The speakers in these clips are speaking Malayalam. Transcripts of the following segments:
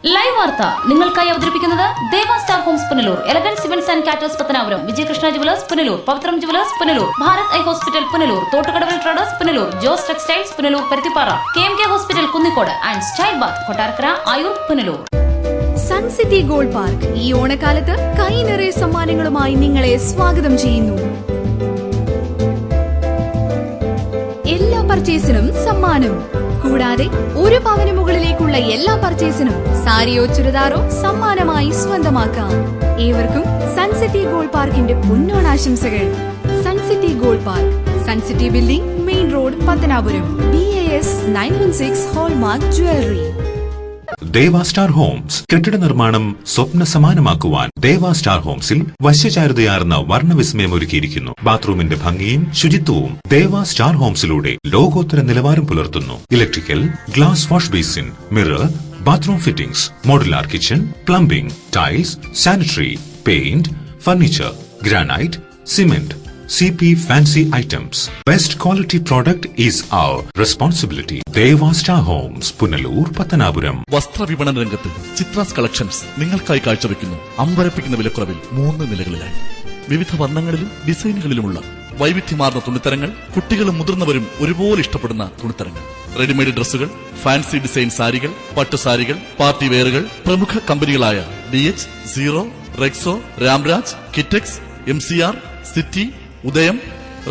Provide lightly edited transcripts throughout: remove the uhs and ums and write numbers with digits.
ലൈവ് വാർത്ത നിങ്ങൾക്കായി അവതരിപ്പിക്കുന്നത് Deva star homes Punalur, elegance events and caterers Pathanapuram, Vijayakrishna jewellers Punalur, Pavithram jewellers Punalur, Bharat eye hospital Punalur, Thottukadavil traders Punalur, Jose textiles Punalur Paruthippara, KMK hospital Kunnicode and style bath Kottarakkara Ayur Punalur. Sun city gold park ഈ ഓണക്കാലത്ത് കൈ നിറയെ സമ്മാനങ്ങളുമായി നിങ്ങളെ സ്വാഗതം ചെയ്യുന്നു. എല്ലാ പർച്ചേസിനും സമ്മാനം, കൂടാതെ ഒരു പവന് മുകളിലേക്കുള്ള എല്ലാ പർച്ചേസിനും സാരിയോ ചുരിദാറോ സമ്മാനമായി സ്വന്തമാക്കാം. ഏവർക്കും സൺ സിറ്റി ഗോൾഡ് പാർക്കിന്റെ പൊന്നോണാശംസകൾ. Sun city gold park, sun city building, main road, Pathanapuram. BAS 916 hallmark jewellery. Deva star homes കെട്ടിട നിർമ്മാണം സ്വപ്ന സമാനമാക്കുവാൻ ദേവാ സ്റ്റാർ ഹോംസിൽ വശ്യചാരുതയാർന്ന വർണ്ണവിസ്മയമൊരുക്കിയിരിക്കുന്നു. ബാത്റൂമിന്റെ ഭംഗിയും ശുചിത്വവും ദേവാ സ്റ്റാർ ഹോംസിലൂടെ ലോകോത്തര നിലവാരം പുലർത്തുന്നു. Electrical, glass wash basin, mirror, bathroom fittings, modular kitchen, plumbing, tiles, sanitary, paint, furniture, granite, cement, CP fancy items. Best quality product is our responsibility. Deva Star Homes, Punalur, Pathanapuram. വസ്ത്ര വിപണന രംഗത്ത് ചിത്രാസ് കളക്ഷൻസ് നിങ്ങൾക്കായി കാഴ്ചവെക്കുന്നു അമ്പരപ്പിക്കുന്ന വിലക്കുറവിൽ 3 നിലകളിലായി. വിവിധ വർണ്ണങ്ങളിലും ഡിസൈനുകളിലുമുള്ള വൈവിധ്യമാർന്ന തുണിത്തരങ്ങൾ, കുട്ടികളും മുതിർന്നവരും ഒരുപോലെ ഇഷ്ടപ്പെടുന്ന തുണിത്തരങ്ങൾ, റെഡിമെയ്ഡ് ഡ്രസ്സുകൾ, ഫാൻസി ഡിസൈൻ സാരികൾ, പട്ടുസാരികൾ, പാർട്ടി വെയറുകൾ, പ്രമുഖ കമ്പനികളായ DH, zero, Rexo, Ramraj, Kitex, MCR, city, Udayam,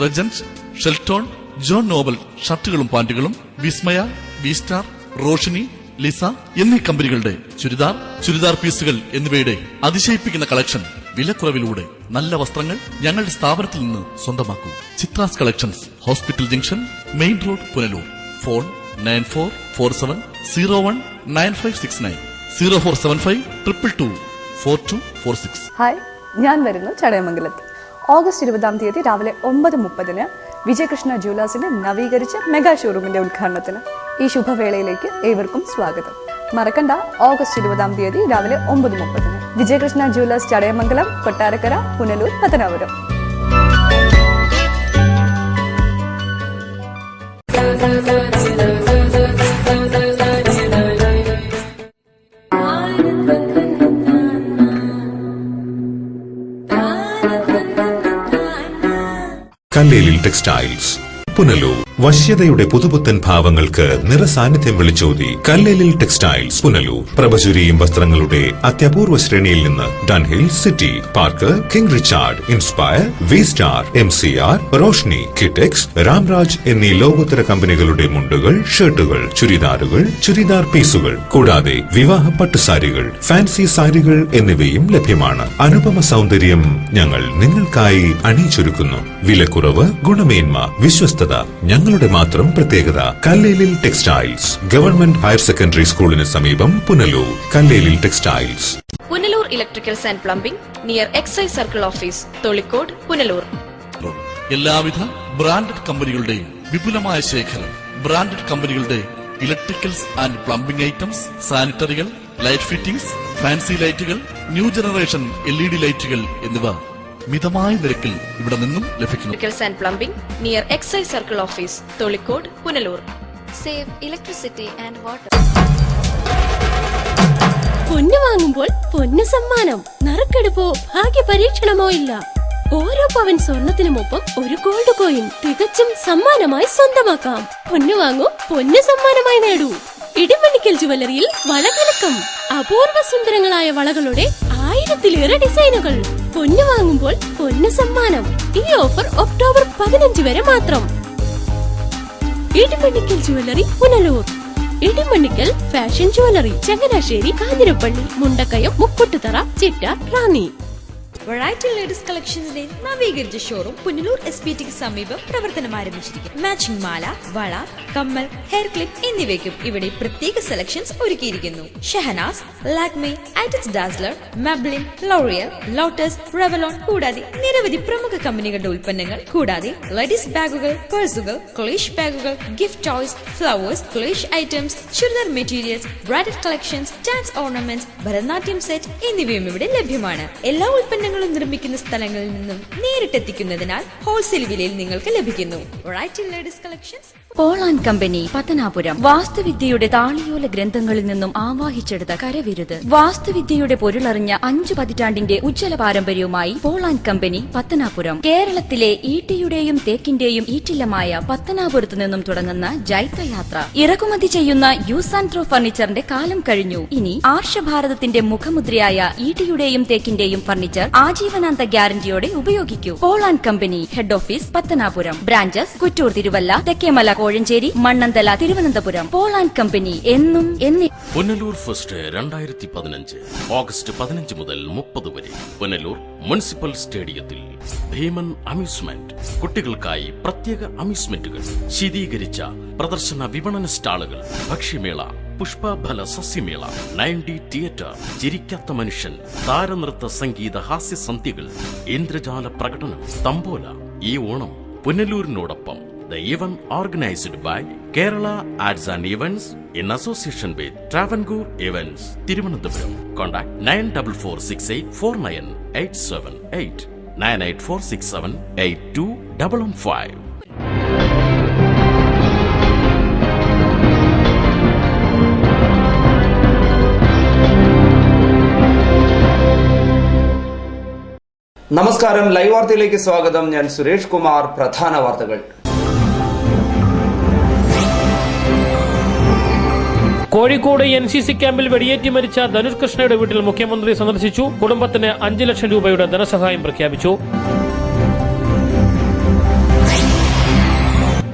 Regens, Shelton, John Noble ഷർട്ടുകളും പാന്റുകളും, വിസ്മയ, വിസ്റ്റാർ, റോഷിനി, ലിസ എന്നീ കമ്പനികളുടെ ചുരിദാർ പീസുകൾ എന്നിവയുടെ അതിശയിപ്പിക്കുന്ന കളക്ഷൻ വിലക്കുറവിലൂടെ നല്ല വസ്ത്രങ്ങൾ ഞങ്ങളുടെ സ്ഥാപനത്തിൽ നിന്ന് സ്വന്തമാക്കൂ. Chithras collections, hospital junction, main road, Punalur. Phone 9447019569 0475 222 4246. Hi, ഞാൻ വരുന്നു ചടയമംഗലത്ത്. ഓഗസ്റ്റ് 20 രാവിലെ 9:30 വിജയകൃഷ്ണ ജുവലേഴ്സിന്റെ നവീകരിച്ച മെഗാ ഷോറൂമിന്റെ ഉദ്ഘാടനത്തിന്. ഈ ശുഭവേളയിലേക്ക് ഏവർക്കും സ്വാഗതം. മറക്കണ്ട, ഓഗസ്റ്റ് 20 രാവിലെ 9:30 വിജയകൃഷ്ണ ജുവലേഴ്സ്, ചടയമംഗലം, കൊട്ടാരക്കര, പുനലൂർ, പത്തനാപുരം. കല്ലേലിൽ ടെക്സ്റ്റൈൽസ്, പുനലൂർ. വശ്യതയുടെ പുതുപുത്തൻ ഭാവങ്ങൾക്ക് നിറസാന്നിധ്യം വിളിച്ചോതി കല്ലേലിൽ ടെക്സ്റ്റൈൽസ്, പുനലൂർ. പ്രഭചുരിയും വസ്ത്രങ്ങളുടെ അത്യപൂർവ ശ്രേണിയിൽ നിന്ന് Dunhill, city, park, king Richard, Inspire, V-Star, MCR, Roshni, Kitex, Ramraj എന്നീ ലോകോത്തര കമ്പനികളുടെ മുണ്ടുകൾ, ഷർട്ടുകൾ, ചുരിദാറുകൾ, ചുരിദാർ പീസുകൾ, കൂടാതെ വിവാഹ പട്ടുസാരികൾ, ഫാൻസി സാരികൾ എന്നിവയും ലഭ്യമാണ്. അനുപമ സൗന്ദര്യം ഞങ്ങൾ നിങ്ങൾക്കായി അണിയിച്ചൊരുക്കുന്നു. വിലക്കുറവ്, ഗുണമേന്മ, വിശ്വസ്തത ഞങ്ങളുടെ മാത്രം പ്രത്യേകത. Kallelil textiles, government higher secondary സ്കൂളിന് സമീപം, Punalur. Kallelil textiles. Punalur electricals and plumbing, near excise circle office, Tholicode, Punalur. എല്ലാവിധ ബ്രാൻഡഡ് കമ്പനികളുടെയും വിപുലമായ ശേഖരം. ബ്രാൻഡഡ് കമ്പനികളുടെ ഇലക്ട്രിക്കൽസ് ആൻഡ് പ്ലംബിംഗ് ഐറ്റംസ്, സാനിറ്ററികൾ, ലൈറ്റ് ഫിറ്റിംഗ്സ്, ഫാൻസി ലൈറ്റുകൾ, ന്യൂ ജനറേഷൻ LED ലൈറ്റുകൾ എന്നിവ മിതമായ നിരക്കിൽ ഇവിടെ നിന്നും ലഭിക്കുന്നു. Electricals and plumbing, near excise circle office, Tholicode, Punalur. Save electricity and water. പൊന്നു വാങ്ങുമ്പോൾ പൊന്നു സമ്മാനം, നറുക്കെടുപ്പോ ഭാഗ്യ പരീക്ഷണമോ ഇല്ല. ഓരോ പവൻ സ്വർണത്തിനുമൊപ്പം ഒരു ഗോൾഡ് കോയിൻ തികച്ചും സമ്മാനമായി സ്വന്തമാക്കാം. പൊന്നു വാങ്ങൂ, പൊന്നു സമ്മാനമായി നേടൂ. ഇടിമണ്ണിക്കൽ ജുവല്ലറിയിൽ വളകലക്കം. അപൂർവ സുന്ദരങ്ങളായ വളകളുടെ 1000-ലേറെ ഡിസൈനുകൾ. പൊന്നു വാങ്ങുമ്പോൾ പൊന്നു സമ്മാനം. ഈ ഓഫർ ഒക്ടോബർ 15 വരെ മാത്രം. Edimannickal jewellery, Punalur. Edimannickal fashion jewellery, Changanassery, Kanjirappally, Mundakayam, Mukkoottuthara, Chittar, Ranni. Variety ladies കളക്ഷൻസിന്റെ നവീകരിച്ച ഷോറൂം പുനലൂർ SPTക്ക് സമീപം പ്രവർത്തനം ആരംഭിച്ചിരിക്കുന്നു. മാച്ചിംഗ് മാല, വള, കമ്മൽ, ഹെയർ ക്ലിപ്പ് എന്നിവയ്ക്കും ഇവിടെ പ്രത്യേക സെലക്ഷൻസ് ഒരുക്കിയിരിക്കുന്നു. Shahnaz, Lakme, Eyetex Dazzler, Maybelline, L'Oreal, Lotus, Revlon കൂടാതെ നിരവധി പ്രമുഖ കമ്പനികളുടെ ഉൽപ്പന്നങ്ങൾ, കൂടാതെ ലേഡീസ് ബാഗുകൾ, പേഴ്സുകൾ, ക്ലേഷ് ബാഗുകൾ, ഗിഫ്റ്റ് ടോയ്സ്, ഫ്ലവേഴ്സ്, ക്ലേഷ് items, churidar materials, bridal collections, dance ornaments, Bharatanatyam set എന്നിവയും ഇവിടെ ലഭ്യമാണ്. എല്ലാ ഉൽപ്പന്നങ്ങളും നിർമ്മിക്കുന്ന സ്ഥലങ്ങളിൽ നിന്നും നേരിട്ടെത്തിക്കുന്നതിനാൽ ഹോൾസെയിൽ വിലയിൽ നിങ്ങൾക്ക് ലഭിക്കുന്നു. Variety ladies collections, Paul and company Pathanapuram. വാസ്തുവിദ്യയുടെ താളിയോല ഗ്രന്ഥങ്ങളിൽ നിന്നും ആവാഹിച്ചെടുത്ത കരവിരുത്. വാസ്തുവിദ്യയുടെ പൊരുളറിഞ്ഞ 5 പതിറ്റാണ്ടിന്റെ ഉജ്ജ്വല പാരമ്പര്യവുമായി പോൾ ആൻഡ് കമ്പനി പത്തനാപുരം. കേരളത്തിലെ ഈട്ടിയുടെയും തേക്കിന്റെയും ഈറ്റില്ലമായ പത്തനാപുരത്ത് നിന്നും തുടങ്ങുന്ന ജൈത്രയാത്ര. ഇറക്കുമതി ചെയ്യുന്ന യൂസ് ആൻഡ് ത്രോ ഫർണിച്ചറിന്റെ കാലം കഴിഞ്ഞു. ഇനി ആർഷഭാരതത്തിന്റെ മുഖമുദ്രയായ ഈട്ടിയുടെയും തേക്കിന്റെയും ഫർണിച്ചർ ആജീവനാന്ത ഗ്യാരണ്ടിയോടെ ഉപയോഗിക്കൂ. Paul and company, head office Pathanapuram, branches Kuttoor, Thiruvalla, Thekkemala, Kozhencherry, Mannanthala, Thiruvananthapuram. Paul and company എന്നും പുനലൂർ ഫെസ്റ്റ് 2015 ഓഗസ്റ്റ് 15 മുതൽ 30 വരെ പുനലൂർ മുനിസിപ്പൽ സ്റ്റേഡിയത്തിൽ. ഭീമൻ അമ്യൂസ്മെന്റ്, കുട്ടികൾക്കായി പ്രത്യേക അമ്യൂസ്മെന്റുകൾ, ശീതീകരിച്ച പ്രദർശന വിപണന സ്റ്റാളുകൾ, ഭക്ഷ്യമേള, പുഷ്പഫല സസ്യമേള, 9D തിയേറ്റർ, ചിരിക്കാത്ത മനുഷ്യൻ, താരനൃത്ത സംഗീത ഹാസ്യ സന്ധ്യകൾ, ഇന്ദ്രജാല പ്രകടനം, തമ്പോല. ഈ Onam പുനലൂരിനോടൊപ്പം. The event organized by Kerala Arts and Events in association with Travancore Events, Thiruvananthapuram. Contact 9446849878 9846782115. നമസ്കാരം, ലൈവ് വാർത്തയിലേക്ക് സ്വാഗതം. ഞാൻ സുരേഷ് കുമാർ. പ്രധാന വാർത്തകൾ. കോഴിക്കോട് NCC ക്യാമ്പിൽ വെടിയേറ്റ് മരിച്ച ധനുഷ് കൃഷ്ണയുടെ വീട്ടിൽ മുഖ്യമന്ത്രി സന്ദർശിച്ചു. കുടുംബത്തിന് 5 ലക്ഷം രൂപയുടെ ധനസഹായം പ്രഖ്യാപിച്ചു.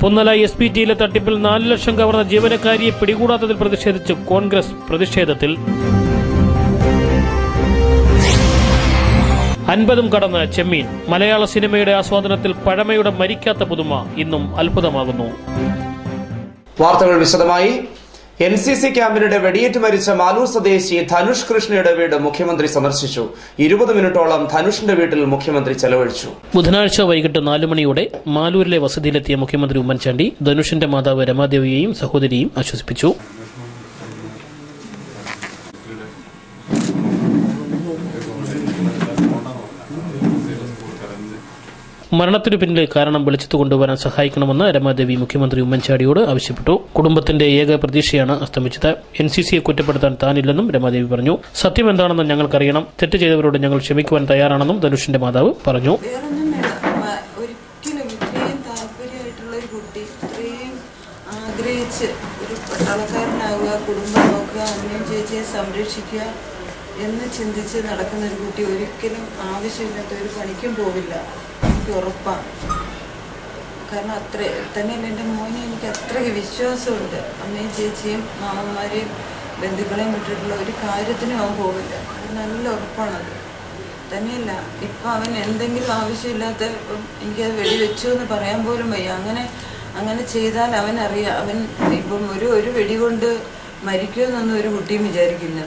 പുന്നല SPTയിലെ തട്ടിപ്പിൽ 4 ലക്ഷം കവർന്ന ജീവനക്കാരിയെ പിടികൂടാത്തതിൽ പ്രതിഷേധിച്ച് കോൺഗ്രസ് പ്രതിഷേധത്തിൽ. 50 കടന്ന് ചെമ്മീൻ. മലയാള സിനിമയുടെ ആസ്വാദനത്തിൽ പഴമയുടെ മരിക്കാത്ത പുതുമ ഇന്നും അത്ഭുതമാകുന്നു. വാർത്തകൾ വിശദമായി. NCC ക്യാമ്പിനിടെ വെടിയേറ്റ് മരിച്ച മാലൂർ സ്വദേശി ധനുഷ് കൃഷ്ണയുടെ വീട് മുഖ്യമന്ത്രി സന്ദർശിച്ചു. 20 മിനിറ്റോളം ധനുഷിന്റെ വീട്ടിൽ മുഖ്യമന്ത്രി ചെലവഴിച്ചു. ബുധനാഴ്ച വൈകിട്ട് 4 മണിയോടെ മാലൂരിലെ വസതിയിലെത്തിയ മുഖ്യമന്ത്രി ഉമ്മൻചാണ്ടി ധനുഷിന്റെ മാതാവ് രമാദേവിയെയും സഹോദരിയെയും ആശ്വസിപ്പിച്ചു. മരണത്തിനു പിന്നിലെ കാരണം വെളിച്ചത്ത് കൊണ്ടുവരാൻ സഹായിക്കണമെന്ന് രമാദേവി മുഖ്യമന്ത്രി ഉമ്മൻചാണ്ടിയോട് ആവശ്യപ്പെട്ടു. കുടുംബത്തിന്റെ ഏക പ്രതീക്ഷയാണ് അസ്തമിച്ചത്. NCCയെ കുറ്റപ്പെടുത്താൻ താനില്ലെന്നും രമാദേവി പറഞ്ഞു. സത്യം എന്താണെന്ന് ഞങ്ങൾക്കറിയണം. തെറ്റ് ചെയ്തവരോട് ഞങ്ങൾ ക്ഷമിക്കുവാൻ തയ്യാറാണെന്നും ധനുഷിന്റെ മാതാവ് പറഞ്ഞു. ഒരിക്കലും ഇത്രയും താല്പര്യമായിട്ടുള്ള ഒരു കുട്ടി, ഇത്രയും ആഗ്രഹിച്ച് ഒരു പട്ടാളക്കാരനാവുക, കുടുംബം നോക്കുക, അമ്മയും ചേച്ചിയെ സംരക്ഷിക്കുക എന്ന് ചിന്തിച്ച് നടക്കുന്ന ഒരു കുട്ടി ഒരിക്കലും ആവശ്യമില്ലാത്ത ഒരു പണിക്കും പോവില്ല. എനിക്ക് ഉറപ്പാണ്. കാരണം അത്ര തന്നെയല്ല, എൻ്റെ മോനെ എനിക്ക് അത്രയ്ക്ക് വിശ്വാസമുണ്ട്. അമ്മയും ചേച്ചിയും മാമന്മാരെയും ബന്ധുക്കളെയും വിട്ടിട്ടുള്ള ഒരു കാര്യത്തിനും അവൻ പോവില്ല. അത് നല്ല ഉറപ്പാണത്. തന്നെയല്ല, ഇപ്പം അവൻ എന്തെങ്കിലും ആവശ്യമില്ലാത്ത, ഇപ്പം എനിക്കത് വെടിവെച്ചു എന്ന് പറയാൻ പോലും വയ്യ. അങ്ങനെ ചെയ്താൽ അവനറിയാം, അവൻ ഇപ്പം ഒരു വെടി കൊണ്ട് മരിക്കുമെന്നൊന്നും ഒരു കുട്ടിയും വിചാരിക്കില്ല.